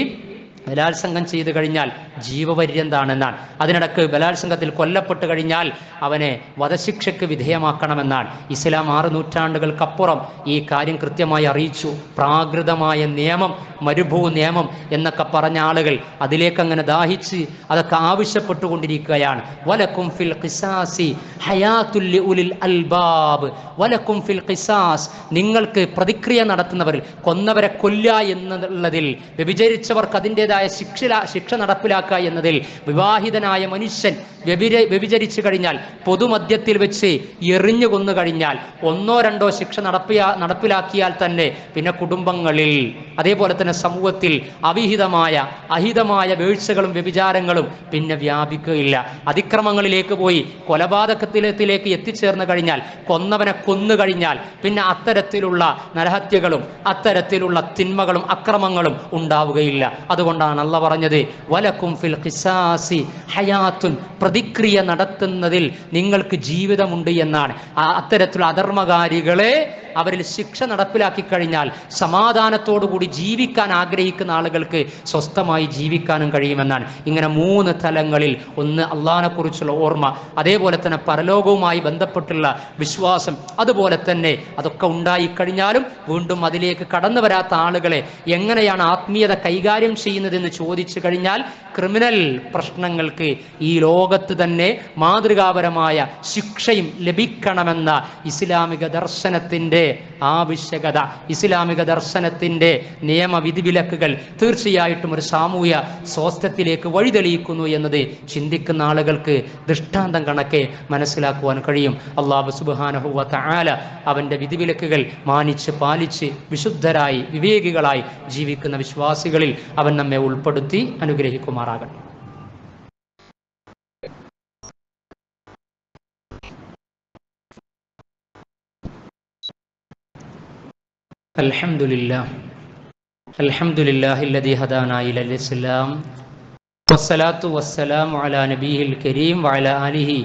Speaker 1: ബലാത്സംഗം ചെയ്തു കഴിഞ്ഞാൽ ജീവപര്യന്താണെന്നാണ്. അതിനിടക്ക് ബലാത്സംഗത്തിൽ കൊല്ലപ്പെട്ട് കഴിഞ്ഞാൽ അവനെ വധശിക്ഷയ്ക്ക് വിധേയമാക്കണമെന്നാണ്. ഇസ്ലാം 6 നൂറ്റാണ്ടുകൾക്കപ്പുറം ഈ കാര്യം കൃത്യമായി അറിയിച്ചു. പ്രാകൃതമായ നിയമം, മരുഭൂ നിയമം എന്നൊക്കെ പറഞ്ഞ ആളുകൾ അതിലേക്ക് അങ്ങനെ ദാഹിച്ച് അതൊക്കെ ആവശ്യപ്പെട്ടുകൊണ്ടിരിക്കുകയാണ്. വലക്കും ഫിൽ ഖിസാസി ഹയാത്തുൽ ലിഉലിൽ അൽബാബ്, വലക്കും ഫിൽ ഖിസാസ്, നിങ്ങൾക്ക് പ്രതിക്രിയ നടത്തുന്നവർ, കൊന്നവരെ കൊല്ലുക എന്നുള്ളതിൽ, വ്യഭിചരിച്ചവർക്ക് അതിൻ്റെതായ ശിക്ഷ നടപ്പിലാക്കുക എന്നതിൽ, വിവാഹിതനായ മനുഷ്യൻ വ്യഭിചരിച്ചു കഴിഞ്ഞാൽ പൊതുമധ്യത്തിൽ വെച്ച് എറിഞ്ഞു കൊന്നു കഴിഞ്ഞാൽ 1 or 2 ശിക്ഷ നടപ്പിലാക്കിയാൽ തന്നെ പിന്നെ കുടുംബങ്ങളിൽ, അതേപോലെ തന്നെ സമൂഹത്തിൽ അഹിതമായ വീഴ്ചകളും വ്യഭിചാരങ്ങളും പിന്നെ വ്യാപിക്കുകയില്ല. അതിക്രമങ്ങളിലേക്ക് പോയി കൊലപാതകത്തിലേക്ക് എത്തിച്ചേർന്ന് കഴിഞ്ഞാൽ, കൊന്നവനെ കൊന്നു കഴിഞ്ഞാൽ പിന്നെ അത്തരത്തിലുള്ള നരഹത്യകളും അത്തരത്തിലുള്ള തിന്മകളും അക്രമങ്ങളും ഉണ്ടാവുകയില്ല. അതുകൊണ്ടാണ് അല്ലാഹ് പറഞ്ഞത് വലക്കും ഫിൽ ഖിസാസി ഹയാത്തുൻ, പ്രതിക്രിയ നടത്തുന്നതിൽ നിങ്ങൾക്ക് ജീവിതമുണ്ട് എന്നാണ്. അത്തരത്തിലുള്ള അധർമ്മകാരികളെ അവരിൽ ശിക്ഷ നടപ്പിലാക്കി കഴിഞ്ഞാൽ സമാധാനത്തോടുകൂടി ജീവിക്കാൻ ആഗ്രഹിക്കുന്ന ആളുകൾക്ക് സ്വസ്ഥമായി ജീവിക്കാനും കഴിയുമെന്നാണ്. ഇങ്ങനെ 3 തലങ്ങളിൽ, ഒന്ന് അള്ളാഹിനെ കുറിച്ചുള്ള ഓർമ്മ, അതേപോലെ തന്നെ പരലോകവുമായി ബന്ധപ്പെട്ടുള്ള വിശ്വാസം, അതുപോലെ തന്നെ അതൊക്കെ ഉണ്ടായിക്കഴിഞ്ഞാലും വീണ്ടും അതിലേക്ക് കടന്നു വരാത്ത ആളുകളെ എങ്ങനെയാണ് ആത്മീയത കൈകാര്യം ചെയ്യുന്നതെന്ന് ചോദിച്ചു കഴിഞ്ഞാൽ ക്രിമിനൽ പ്രശ്നങ്ങൾക്ക് ഈ ലോകത്ത് തന്നെ മാതൃകാപരമായ ശിക്ഷയും ലഭിക്കണമെന്ന ഇസ്ലാമിക ദർശനത്തിന്റെ ആവശ്യകത, ഇസ്ലാമിക ദർശനത്തിന്റെ നിയമവിധിവിലക്കുകൾ തീർച്ചയായിട്ടും ഒരു സാമൂഹ്യ സ്വാസ്ഥ്യത്തിലേക്ക് വഴിതെളിയിക്കുന്നു എന്നത് ചിന്തിക്കുന്ന ആളുകൾക്ക് ദൃഷ്ടാന്തം കണക്കെ മനസ്സിലാക്കുവാൻ കഴിയും. അല്ലാഹു സുബ്ഹാനഹു വ തആല അവന്റെ വിധിവിലക്കുകൾ മാനിച്ച് പാലിച്ച് വിശുദ്ധരായി വിവേകികളായി ജീവിക്കുന്ന വിശ്വാസികളിൽ അവൻ നമ്മെ ഉൾപ്പെടുത്തി അനുഗ്രഹിക്കുമാറാകട്ടെ. അൽഹംദുലില്ലാഹില്ലദീ ഹദാനാ ഇലൽ ഇസ്ലാം വസ്സലാത്തു വസ്സലാമു അലാ നബിയിൽ കരീം വഅലാ ആലിഹി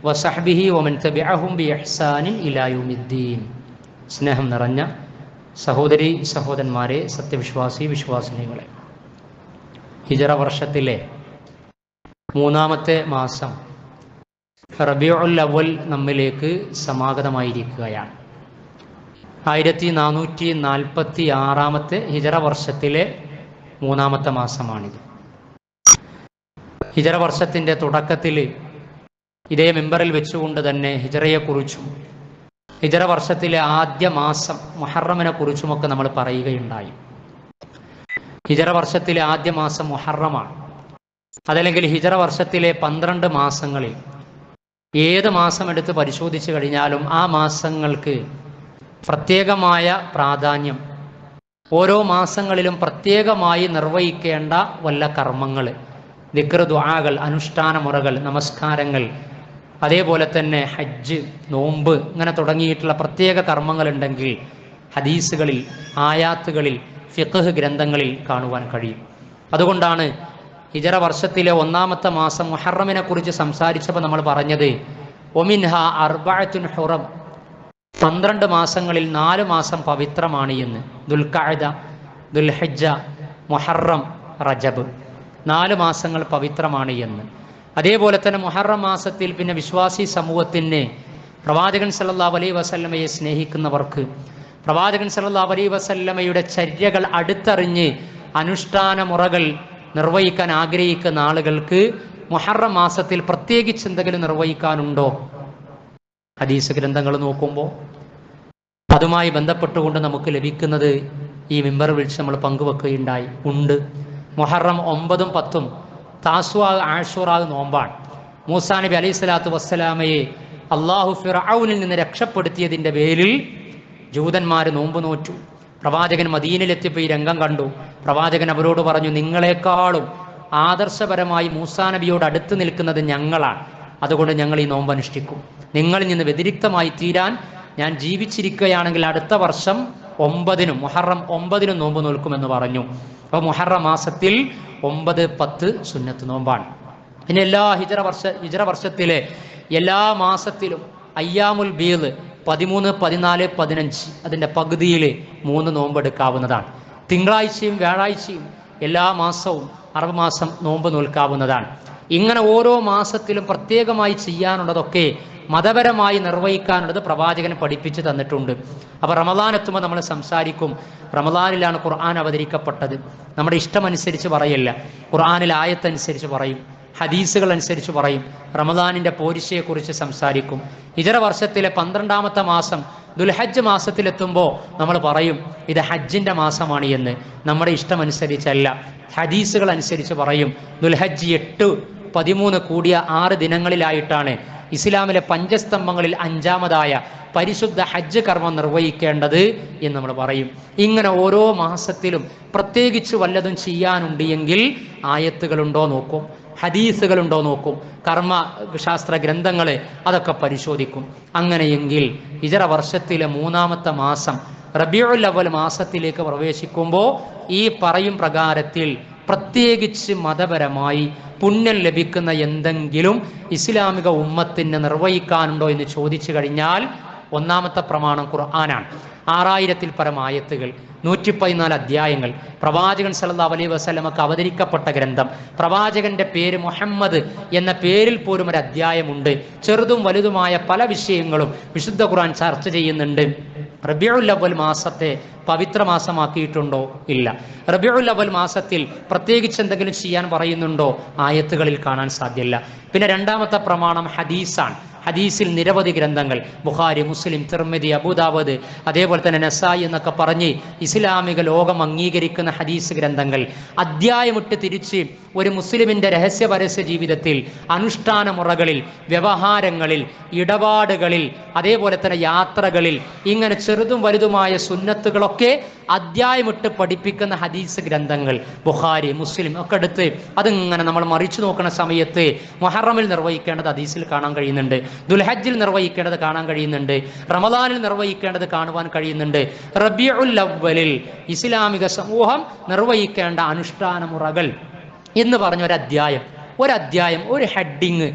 Speaker 1: വസഹ്ബിഹി വമൻ തബിഅഹും ബിഇഹ്സാനിൻ ഇലാ യൗമിദ്ദീൻ. സ്നേഹം നിറഞ്ഞ സഹോദരി സഹോദരന്മാരെ, വിശ്വാസിനികളെ, ഹിജറ വർഷത്തിലെ 3-ാമത്തെ മാസം റബീഉൽ അവ്വൽ നമ്മിലേക്ക് സമാഗതമായിരിക്കുകയാണ്. 1446 ഹിജറ വർഷത്തിലെ 3-ാമത്തെ മാസമാണിത്. ഹിജറ വർഷത്തിൻ്റെ തുടക്കത്തിൽ ഇതേ മിമ്പറിൽ വെച്ചുകൊണ്ട് തന്നെ ഹിജറയെക്കുറിച്ചും ഹിജറ വർഷത്തിലെ ആദ്യ മാസം മുഹറമിനെ കുറിച്ചുമൊക്കെ നമ്മൾ പറയുകയുണ്ടായി. ഹിജറ വർഷത്തിലെ ആദ്യ മാസം മുഹറമാണ്. അതല്ലെങ്കിൽ ഹിജറ വർഷത്തിലെ 12 മാസങ്ങളിൽ ഏത് മാസം എടുത്ത് പരിശോധിച്ചു കഴിഞ്ഞാലും ആ മാസങ്ങൾക്ക് പ്രത്യേകമായ പ്രാധാന്യം, ഓരോ മാസങ്ങളിലും പ്രത്യേകമായി നിർവഹിക്കേണ്ട വല്ല കർമ്മങ്ങൾ, ദിക്ർ, ദുആകൾ, അനുഷ്ഠാന മുറകൾ, നമസ്കാരങ്ങൾ, അതേപോലെ തന്നെ ഹജ്ജ്, നോമ്പ്, ഇങ്ങനെ തുടങ്ങിയിട്ടുള്ള പ്രത്യേക കർമ്മങ്ങളുണ്ടെങ്കിൽ ഹദീസുകളിൽ, ആയാത്തുകളിൽ, ഫിഖ്ഹ് ഗ്രന്ഥങ്ങളിൽ കാണുവാൻ കഴിയും. അതുകൊണ്ടാണ് ഹിജറ വർഷത്തിലെ 1-ാമത്തെ മാസം മുഹറമിനെ കുറിച്ച് സംസാരിച്ചപ്പോൾ നമ്മൾ പറഞ്ഞത് ഒമിൻഹ അർബഅത്തുൻ ഹുറം, 12 മാസങ്ങളിൽ 4 മാസം പവിത്രമാണ് എന്ന്. ദുൽഖഅദ, ദുൽഹിജ്ജ, മുഹറം, റജബ്, 4 മാസങ്ങൾ പവിത്രമാണ് എന്ന്. അതേപോലെ തന്നെ മുഹറം മാസത്തിൽ പിന്നെ വിശ്വാസി സമൂഹത്തിന് പ്രവാചകൻ സല്ലല്ലാഹു അലൈഹി വസല്ലമയെ സ്നേഹിക്കുന്നവർക്ക്, പ്രവാചകൻ സല്ലല്ലാഹു അലൈഹി വസല്ലമയുടെ ചര്യകൾ അടുത്തറിഞ്ഞ് അനുഷ്ഠാന മുറകൾ നിർവഹിക്കാൻ ആഗ്രഹിക്കുന്ന ആളുകൾക്ക് മുഹറം മാസത്തിൽ പ്രത്യേകിച്ച് എന്തെങ്കിലും നിർവഹിക്കാനുണ്ടോ? ഹദീസ് ഗ്രന്ഥങ്ങൾ നോക്കുമ്പോൾ അതുമായി ബന്ധപ്പെട്ടുകൊണ്ട് നമുക്ക് ലഭിക്കുന്നത് ഈ മിമ്പർ വിളിച്ച് നമ്മൾ പങ്കുവെക്കുകയുണ്ടായി. ഉണ്ട്. മുഹറം 9ഉം 10ഉം താസ്വാ, ആഷൂറ നോമ്പാണ്. മൂസാ നബി അലൈഹി സ്വലാത്തു വസ്സലാമയെ അള്ളാഹു ഫിർഔനിൽ നിന്ന് രക്ഷപ്പെടുത്തിയതിൻ്റെ പേരിൽ ജൂതന്മാർ നോമ്പ് നോറ്റു. പ്രവാചകൻ മദീനയിലെത്തിയപ്പോൾ ഈ രംഗം കണ്ടു. പ്രവാചകൻ അവരോട് പറഞ്ഞു, നിങ്ങളെക്കാളും ആദർശപരമായി മൂസാ നബിയോട് അടുത്ത് നിൽക്കുന്നത് ഞങ്ങളാണ്, അതുകൊണ്ട് ഞങ്ങൾ ഈ നോമ്പ് അനുഷ്ഠിക്കും. നിങ്ങളിൽ നിന്ന് വ്യതിരിക്തമായി തീരാൻ ഞാൻ ജീവിച്ചിരിക്കുകയാണെങ്കിൽ അടുത്ത വർഷം 9-നും മുഹറം 9-നും നോമ്പ് നോൽക്കുമെന്ന് പറഞ്ഞു. അപ്പോൾ മുഹറം മാസത്തിൽ 9, 10 സുന്നത്ത് നോമ്പാണ്. പിന്നെ എല്ലാ ഹിജറ വർഷത്തിലെ എല്ലാ മാസത്തിലും അയ്യാമുൽ ബീദ് 13, 14, 15 അതിൻ്റെ പകുതിയിൽ 3 നോമ്പെടുക്കാവുന്നതാണ്. തിങ്കളാഴ്ചയും വ്യാഴാഴ്ചയും എല്ലാ മാസവും അറബ് മാസം നോമ്പ് നോൽക്കാവുന്നതാണ്. ഇങ്ങനെ ഓരോ മാസത്തിലും പ്രത്യേകമായി ചെയ്യാനുള്ളതൊക്കെ മതപരമായി നിർവഹിക്കാനുള്ളത് പ്രവാചകൻ പഠിപ്പിച്ചു തന്നിട്ടുണ്ട്. അപ്പോൾ റമദാൻ എത്തുമ്പോൾ നമ്മൾ സംസാരിക്കും. റമദാനിലാണ് ഖുർആൻ അവതരിക്കപ്പെട്ടത്. നമ്മുടെ ഇഷ്ടമനുസരിച്ച് പറയല്ല, ഖുർആനിൽ ആയത്തനുസരിച്ച് പറയും, ഹദീസുകൾ അനുസരിച്ച് പറയും. റമദാനിൻ്റെ പോരിശയെക്കുറിച്ച് സംസാരിക്കും. ഹിജറ വർഷത്തിലെ 12-ാമത്തെ മാസം ദുൽഹജ്ജ് മാസത്തിലെത്തുമ്പോൾ നമ്മൾ പറയും ഇത് ഹജ്ജിൻ്റെ മാസമാണ് എന്ന്. നമ്മുടെ ഇഷ്ടമനുസരിച്ചല്ല, ഹദീസുകൾ അനുസരിച്ച് പറയും. ദുൽഹജ്ജ് 8, 13 കൂടിയ 6 ദിനങ്ങളിലായിട്ടാണ് ഇസ്ലാമിലെ പഞ്ചസ്തംഭങ്ങളിൽ 5-ാമതായ പരിശുദ്ധ ഹജ്ജ് കർമ്മം നിർവഹിക്കേണ്ടത് എന്ന് നമ്മൾ പറയും. ഇങ്ങനെ ഓരോ മാസത്തിലും പ്രത്യേകിച്ച് വല്ലതും ചെയ്യാനുണ്ട് എങ്കിൽ ആയത്തുകളുണ്ടോ നോക്കും, ഹദീസുകളുണ്ടോ നോക്കും, കർമ്മശാസ്ത്ര ഗ്രന്ഥങ്ങൾ അതൊക്കെ പരിശോധിക്കും. അങ്ങനെയെങ്കിൽ ഹിജറ വർഷത്തിലെ 3-ാമത്തെ മാസം റബീഉൽ അവ്വൽ മാസത്തിലേക്ക് പ്രവേശിക്കുമ്പോൾ ഈ പറയും പ്രകാരത്തിൽ പ്രത്യേകിച്ച് മതപരമായി പുണ്യം ലഭിക്കുന്ന എന്തെങ്കിലും ഇസ്ലാമിക ഉമ്മത്തിന് നിർവഹിക്കാനുണ്ടോ എന്ന് ചോദിച്ചു കഴിഞ്ഞാൽ 1-ാമത്തെ പ്രമാണം ഖുർആനാണ്. 6000-ൽ പരം ആയത്തുകൾ, 114 അധ്യായങ്ങൾ, പ്രവാചകൻ സല്ലല്ലാഹു അലൈഹി വസല്ലമക്ക് അവതരിക്കപ്പെട്ട ഗ്രന്ഥം. പ്രവാചകന്റെ പേര് മുഹമ്മദ് എന്ന പേരിൽ പോലും ഒരു അധ്യായമുണ്ട്. ചെറുതും വലുതുമായ പല വിഷയങ്ങളും വിശുദ്ധ ഖുർആൻ ചർച്ച ചെയ്യുന്നുണ്ട്. റബീഉൽ അവ്വൽ മാസത്തെ പവിത്ര മാസമാക്കിയിട്ടുണ്ടോ? ഇല്ല. റബീഉൽ അവ്വൽ മാസത്തിൽ പ്രത്യേകിച്ച് എന്തെങ്കിലും ചെയ്യാൻ പറയുന്നുണ്ടോ? ആയത്തുകളിൽ കാണാൻ സാധ്യമല്ല. പിന്നെ 2-ാമത്തെ പ്രമാണം ഹദീസാണ്. ഹദീസിൽ നിരവധി ഗ്രന്ഥങ്ങൾ, ബുഖാരി, മുസ്ലിം, തിർമിദി, അബൂദാവൂദ്, അതേപോലെ തന്നെ നസായി എന്നൊക്കെ പറഞ്ഞ് ഇസ്ലാമിക ലോകം അംഗീകരിക്കുന്ന ഹദീസ് ഗ്രന്ഥങ്ങൾ. അധ്യായമിട്ട് തിരിച്ച് ഒരു മുസ്ലിമിൻ്റെ രഹസ്യ പരസ്യ ജീവിതത്തിൽ, അനുഷ്ഠാന മുറകളിൽ, വ്യവഹാരങ്ങളിൽ, ഇടപാടുകളിൽ, അതേപോലെ തന്നെ യാത്രകളിൽ, ഇങ്ങനെ ചെറുതും വലുതുമായ സുന്നത്തുകളൊക്കെ അധ്യായമിട്ട് പഠിപ്പിക്കുന്ന ഹദീസ് ഗ്രന്ഥങ്ങൾ ബുഖാരി, മുസ്ലിം ഒക്കെ എടുത്ത് അതിങ്ങനെ നമ്മൾ മറിച്ചു നോക്കുന്ന സമയത്ത് മുഹറമിൽ നിർവഹിക്കേണ്ടത് ഹദീസിൽ കാണാൻ കഴിയുന്നുണ്ട്, ദുൽഹജ്ജിൽ നിർവഹിക്കേണ്ടത് കാണാൻ കഴിയുന്നുണ്ട്, റമദാനിൽ നിർവഹിക്കേണ്ടത് കാണുവാൻ കഴിയുന്നുണ്ട്. റബീഉൽ അവ്വലിൽ ഇസ്ലാമിക സമൂഹം നിർവഹിക്കേണ്ട അനുഷ്ഠാന മുറകൾ എന്ന് പറഞ്ഞ ഒരധ്യായം, ഒരു ഹെഡിങ്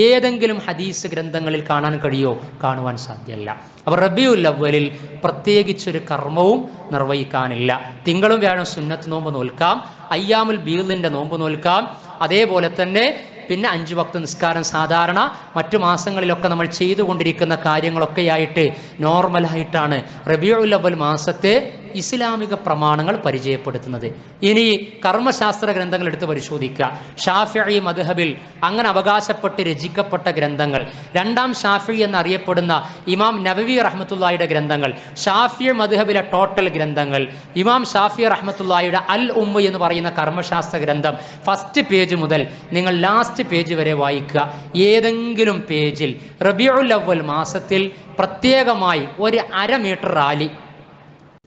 Speaker 1: ഏതെങ്കിലും ഹദീസ് ഗ്രന്ഥങ്ങളിൽ കാണാൻ കഴിയോ? കാണുവാൻ സാധ്യമല്ല. അപ്പോൾ റബീഉൽ അവ്വലിൽ പ്രത്യേകിച്ചൊരു കർമ്മവും നിർവഹിക്കാനില്ല. തിങ്കളും വ്യാഴം സുന്നത്ത് നോമ്പ് നോൽക്കാം, അയ്യാമുൽ ബീദിന്റെ നോമ്പ് നോൽക്കാം, അതേപോലെ തന്നെ പിന്നെ 5 വക്ത് നിസ്കാരം സാധാരണ മറ്റു മാസങ്ങളിലൊക്കെ നമ്മൾ ചെയ്തുകൊണ്ടിരിക്കുന്ന കാര്യങ്ങളൊക്കെയായിട്ട് നോർമലായിട്ടാണ് റബീഉൽ അവ്വൽ മാസത്തെ ഇസ്ലാമിക പ്രമാണങ്ങൾ പരിചയപ്പെടുത്തുന്നത്. ഇനി കർമ്മശാസ്ത്ര ഗ്രന്ഥങ്ങൾ എടുത്ത് പരിശോധിക്കുക. ഷാഫിഈ മദ്ഹബിൽ അങ്ങനെ അവകാശപ്പെട്ട് രചിക്കപ്പെട്ട ഗ്രന്ഥങ്ങൾ, രണ്ടാം ഷാഫിഈ എന്നറിയപ്പെടുന്ന ഇമാം നബവി റഹ്മത്തുള്ളാഹിയുടെ ഗ്രന്ഥങ്ങൾ, ഷാഫിഈ മദ്ഹബിലെ ടോട്ടൽ ഗ്രന്ഥങ്ങൾ, ഇമാം ഷാഫിഈ റഹ്മത്തുള്ളാഹിയുടെ അൽ ഉമ്മ എന്ന് പറയുന്ന കർമ്മശാസ്ത്ര ഗ്രന്ഥം ഫസ്റ്റ് പേജ് മുതൽ നിങ്ങൾ ലാസ്റ്റ് പേജ് വരെ വായിക്കുക. ഏതെങ്കിലും പേജിൽ റബീഉൽ അവ്വൽ മാസത്തിൽ പ്രത്യേകമായി ഒരു 1/2 മീറ്റർ റാലി,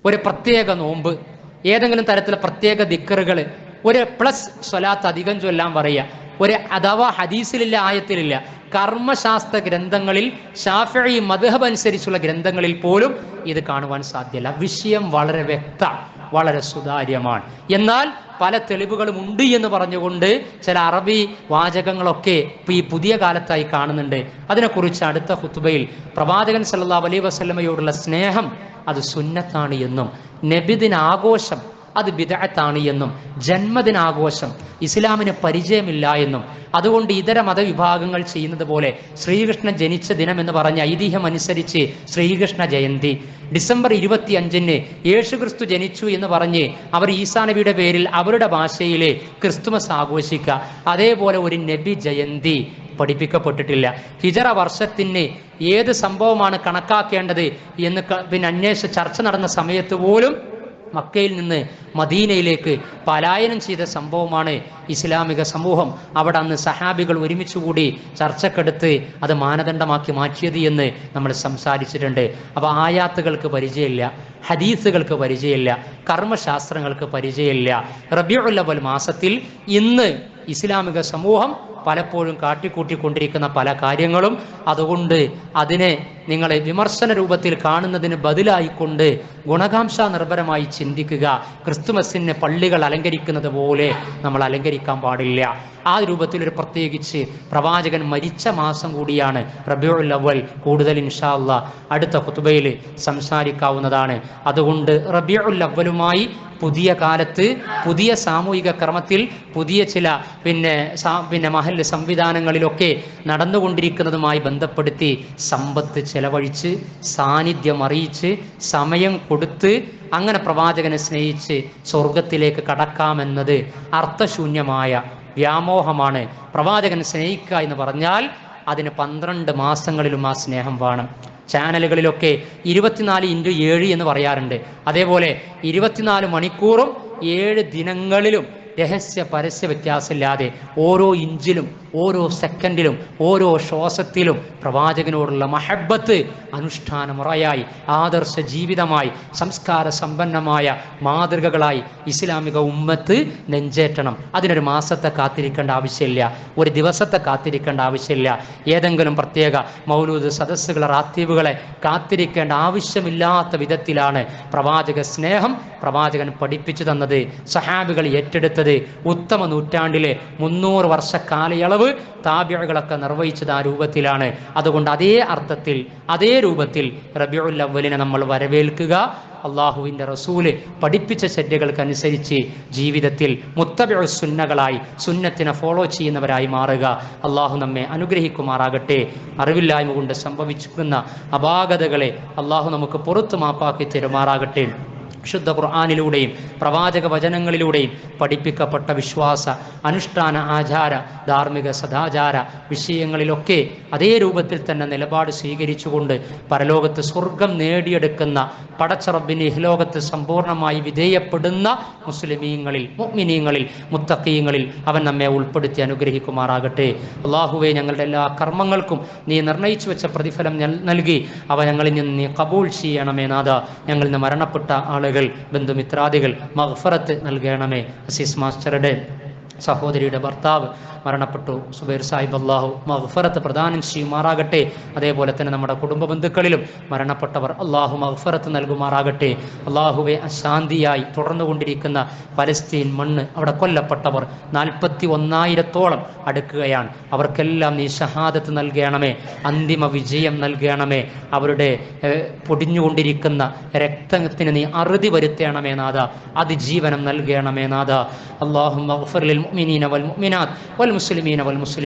Speaker 1: ഒരു പ്രത്യേക നോമ്പ്, ഏതെങ്കിലും തരത്തിലുള്ള പ്രത്യേക ദിക്റുകൾ, ഒരു പ്ലസ് സ്വലാത്ത് അധികം ചൊല്ലാൻ പറയുക, ഒരു അഥവാ ഹദീസിലില്ല, ആയത്തിലില്ല, കർമ്മശാസ്ത്ര ഗ്രന്ഥങ്ങളിൽ ഷാഫിഈ മദ്ഹബ് അനുസരിച്ചുള്ള ഗ്രന്ഥങ്ങളിൽ പോലും ഇത് കാണുവാൻ സാധ്യമല്ല. വിഷയം വളരെ വളരെ സുതാര്യമാണ്. എന്നാൽ പല തെളിവുകളും ഉണ്ട് എന്ന് പറഞ്ഞുകൊണ്ട് ചില അറബി വാചകങ്ങളൊക്കെ ഇപ്പൊ ഈ പുതിയ കാലത്തായി കാണുന്നുണ്ട്. അതിനെക്കുറിച്ച് അടുത്ത ഖുത്ബയിൽ പ്രവാചകൻ സല്ലല്ലാഹു അലൈഹി വസല്ലമയോടുള്ള സ്നേഹം അത് സുന്നത്താണ് എന്നും, നബിദിന ആഘോഷം അത് ബിദ്അത്താണ് എന്നും, ജന്മദിനാഘോഷം ഇസ്ലാമിന് പരിചയമില്ല എന്നും, അതുകൊണ്ട് ഇതര മതവിഭാഗങ്ങൾ ചെയ്യുന്നത് പോലെ ശ്രീകൃഷ്ണൻ ജനിച്ച ദിനം എന്ന് പറഞ്ഞ ഐതിഹ്യം അനുസരിച്ച് ശ്രീകൃഷ്ണ ജയന്തി, ഡിസംബർ 25-ന് യേശുക്രിസ്തു ജനിച്ചു എന്ന് പറഞ്ഞ് അവർ ഈസാ നബിയുടെ പേരിൽ അവരുടെ ഭാഷയിലെ ക്രിസ്തുമസ് ആഘോഷിക്കുക, അതേപോലെ ഒരു നബി ജയന്തി പഠിപ്പിക്കപ്പെട്ടിട്ടില്ല. ഹിജറ വർഷത്തിന് ഏത് സംഭവമാണ് കണക്കാക്കേണ്ടത് എന്ന് പിന്നെ അന്വേഷിച്ച് ചർച്ച നടന്ന സമയത്ത് പോലും മക്കയിൽ നിന്ന് മദീനയിലേക്ക് പലായനം ചെയ്ത സംഭവമാണ് ഇസ്ലാമിക സമൂഹം അവിടെ അന്ന് സഹാബികൾ ഒരുമിച്ചുകൂടി ചർച്ചക്കെടുത്ത് അത് മാനദണ്ഡമാക്കി മാറ്റിയത് എന്ന് നമ്മൾ സംസാരിച്ചിട്ടുണ്ട്. അപ്പോൾ ആയാത്തുകൾക്ക് പരിചയമില്ല, ഹദീസുകൾക്ക് പരിചയമില്ല, കർമ്മശാസ്ത്രങ്ങൾക്ക് പരിചയമില്ല. റബീഉൽ അവ്വൽ മാസത്തിൽ ഇന്ന് ഇസ്ലാമിക സമൂഹം പലപ്പോഴും കാട്ടിക്കൂട്ടിക്കൊണ്ടിരിക്കുന്ന പല കാര്യങ്ങളും, അതുകൊണ്ട് അതിനെ നിങ്ങൾ വിമർശന രൂപത്തിൽ കാണുന്നതിന് ബദലായിക്കൊണ്ട് ഗുണകാംക്ഷ നിർഭരമായി ചിന്തിക്കുക. ക്രിസ്തുമസിന് പള്ളികൾ അലങ്കരിക്കുന്നത് പോലെ നമ്മൾ അലങ്കരിക്കാൻ പാടില്ല. ആ രൂപത്തിൽ ഒരു പ്രത്യേകിച്ച് പ്രവാചകൻ മരിച്ച മാസം കൂടിയാണ് റബീഉൽ അവ്വൽ. കൂടുതൽ ഇൻഷാ അല്ലാഹ് അടുത്ത ഖുതുബയിൽ സംസാരിക്കാവുന്നതാണ്. അതുകൊണ്ട് റബീഉൽ അവ്വലുമായി പുതിയ കാലത്ത് പുതിയ സാമൂഹിക ക്രമത്തിൽ പുതിയ ചില പിന്നെ മഹൽ സംവിധാനങ്ങളിലൊക്കെ നടന്നുകൊണ്ടിരിക്കുന്നതുമായി ബന്ധപ്പെടുത്തി സമ്പത്ത് ചെലവഴിച്ച്, സാന്നിധ്യം അറിയിച്ച്, സമയം കൊടുത്ത് അങ്ങനെ പ്രവാചകനെ സ്നേഹിച്ച് സ്വർഗത്തിലേക്ക് കടക്കാമെന്നത് അർത്ഥശൂന്യമായ വ്യാമോഹമാണ്. പ്രവാചകനെ സ്നേഹിക്കുക എന്ന് പറഞ്ഞാൽ അതിന് 12 മാസങ്ങളിലും ആ സ്നേഹം വേണം. ചാനലുകളിലൊക്കെ 24x7 എന്ന് പറയാറുണ്ട്. അതേപോലെ 24 മണിക്കൂറും 7 ദിനങ്ങളിലും രഹസ്യ പരസ്യ വ്യത്യാസമില്ലാതെ ഓരോ ഇഞ്ചിലും ഓരോ സെക്കൻഡിലും ഓരോ ശ്വാസത്തിലും പ്രവാചകനോടുള്ള മഹബ്ബത്ത് അനുഷ്ഠാനമുറയായി, ആദർശ ജീവിതമായി, സംസ്കാര സമ്പന്നമായ മാതൃകകളായി ഇസ്ലാമിക ഉമ്മത്ത് നെഞ്ചേറ്റണം. അതിനൊരു മാസത്തെ കാത്തിരിക്കേണ്ട ആവശ്യമില്ല, ഒരു ദിവസത്തെ കാത്തിരിക്കേണ്ട ആവശ്യമില്ല, ഏതെങ്കിലും പ്രത്യേക മൗലൂദ് സദസ്സുകളെ റാത്തീബുകളെ കാത്തിരിക്കേണ്ട ആവശ്യമില്ലാത്ത വിധത്തിലാണ് പ്രവാചക സ്നേഹം പ്രവാചകൻ പഠിപ്പിച്ചു തന്നത്, സഹാബികൾ ഏറ്റെടുത്തത്. ഉത്തമ നൂറ്റാണ്ടിലെ 300 വർഷ കാലയളവ് താബിഈകളൊക്കെ നിർവഹിച്ചത് ആ രൂപത്തിലാണ്. അതുകൊണ്ട് അതേ അർത്ഥത്തിൽ അതേ രൂപത്തിൽ റബീഉൽ അവ്വലിനെ നമ്മൾ വരവേൽക്കുക. അള്ളാഹുവിൻ്റെ റസൂല് പഠിപ്പിച്ച ചര്യകൾക്കനുസരിച്ച് ജീവിതത്തിൽ മുത്തബിഉ സുന്നകളായി, സുന്നത്തിനെ ഫോളോ ചെയ്യുന്നവരായി മാറുക. അള്ളാഹു നമ്മെ അനുഗ്രഹിക്കുമാറാകട്ടെ. അറിവില്ലായ്മ കൊണ്ട് സംഭവിക്കുന്ന അപാകതകളെ അള്ളാഹു നമുക്ക് പുറത്തു മാപ്പാക്കി തരുമാറാകട്ടെ. ശുദ്ധ ഖുർആനിലൂടെയും പ്രവാചക വചനങ്ങളിലൂടെയും പഠിപ്പിക്കപ്പെട്ട വിശ്വാസ, അനുഷ്ഠാന, ആചാര, ധാർമ്മിക, സദാചാര വിഷയങ്ങളിലൊക്കെ അതേ രൂപത്തിൽ തന്നെ നിലപാട് സ്വീകരിച്ചുകൊണ്ട് പരലോകത്ത് സ്വർഗം നേടിയെടുക്കുന്ന പടച്ചറബിന് ഇഹ്ലോകത്ത് സമ്പൂർണ്ണമായി വിധേയപ്പെടുന്ന മുസ്ലിമീങ്ങളിൽ, മുഅ്മിനീങ്ങളിൽ, മുത്തഖീങ്ങളിൽ അവൻ നമ്മെ ഉൾപ്പെടുത്തി അനുഗ്രഹിക്കുമാറാകട്ടെ. അള്ളാഹുവെ, ഞങ്ങളുടെ എല്ലാ കർമ്മങ്ങൾക്കും നീ നിർണയിച്ചു വെച്ച പ്രതിഫലം നൽകി അവ ഞങ്ങളിൽ നിന്ന് നീ കബൂൾ ചെയ്യണമേ നാഥ. ഞങ്ങളിൽ നിന്ന് മരണപ്പെട്ട ആളുകൾ, ബന്ധുമിത്രാദികൾ മഗ്ഫറത്ത് നൽകണമേ. അസീസ് മാസ്റ്ററുടെ സഹോദരിയുടെ ഭർത്താവ് മരണപ്പെട്ടു, സുബൈർ സാഹിബ്, അള്ളാഹു മഗ്ഫറത്ത് പ്രദാനം ചെയ്യുമാറാകട്ടെ. അതേപോലെ തന്നെ നമ്മുടെ കുടുംബ ബന്ധുക്കളിലും മരണപ്പെട്ടവർ അള്ളാഹു മഗ്ഫറത്ത് നൽകുമാറാകട്ടെ. അള്ളാഹുവെ, അശാന്തിയായി തുടർന്നുകൊണ്ടിരിക്കുന്ന പലസ്തീൻ മണ്ണ്, അവിടെ കൊല്ലപ്പെട്ടവർ 41,000-ഓളം അടുക്കുകയാണ്. അവർക്കെല്ലാം നീ ഷഹാദത്ത് നൽകണമേ, അന്തിമ വിജയം നൽകണമേ. അവരുടെ പൊടിഞ്ഞുകൊണ്ടിരിക്കുന്ന രക്തത്തിന് നീ അറുതി വരുത്തണമേ നാഥ, അതിജീവനം നൽകണമേ നാഥ. അല്ലാഹുമ്മ ഗ്ഫിർ ലിൽ മുഅ്മിനീന വൽ മുഅ്മിനാത്ത് വൽ മുസ്ലിമീന വൽ മുസ്ലിമീൻ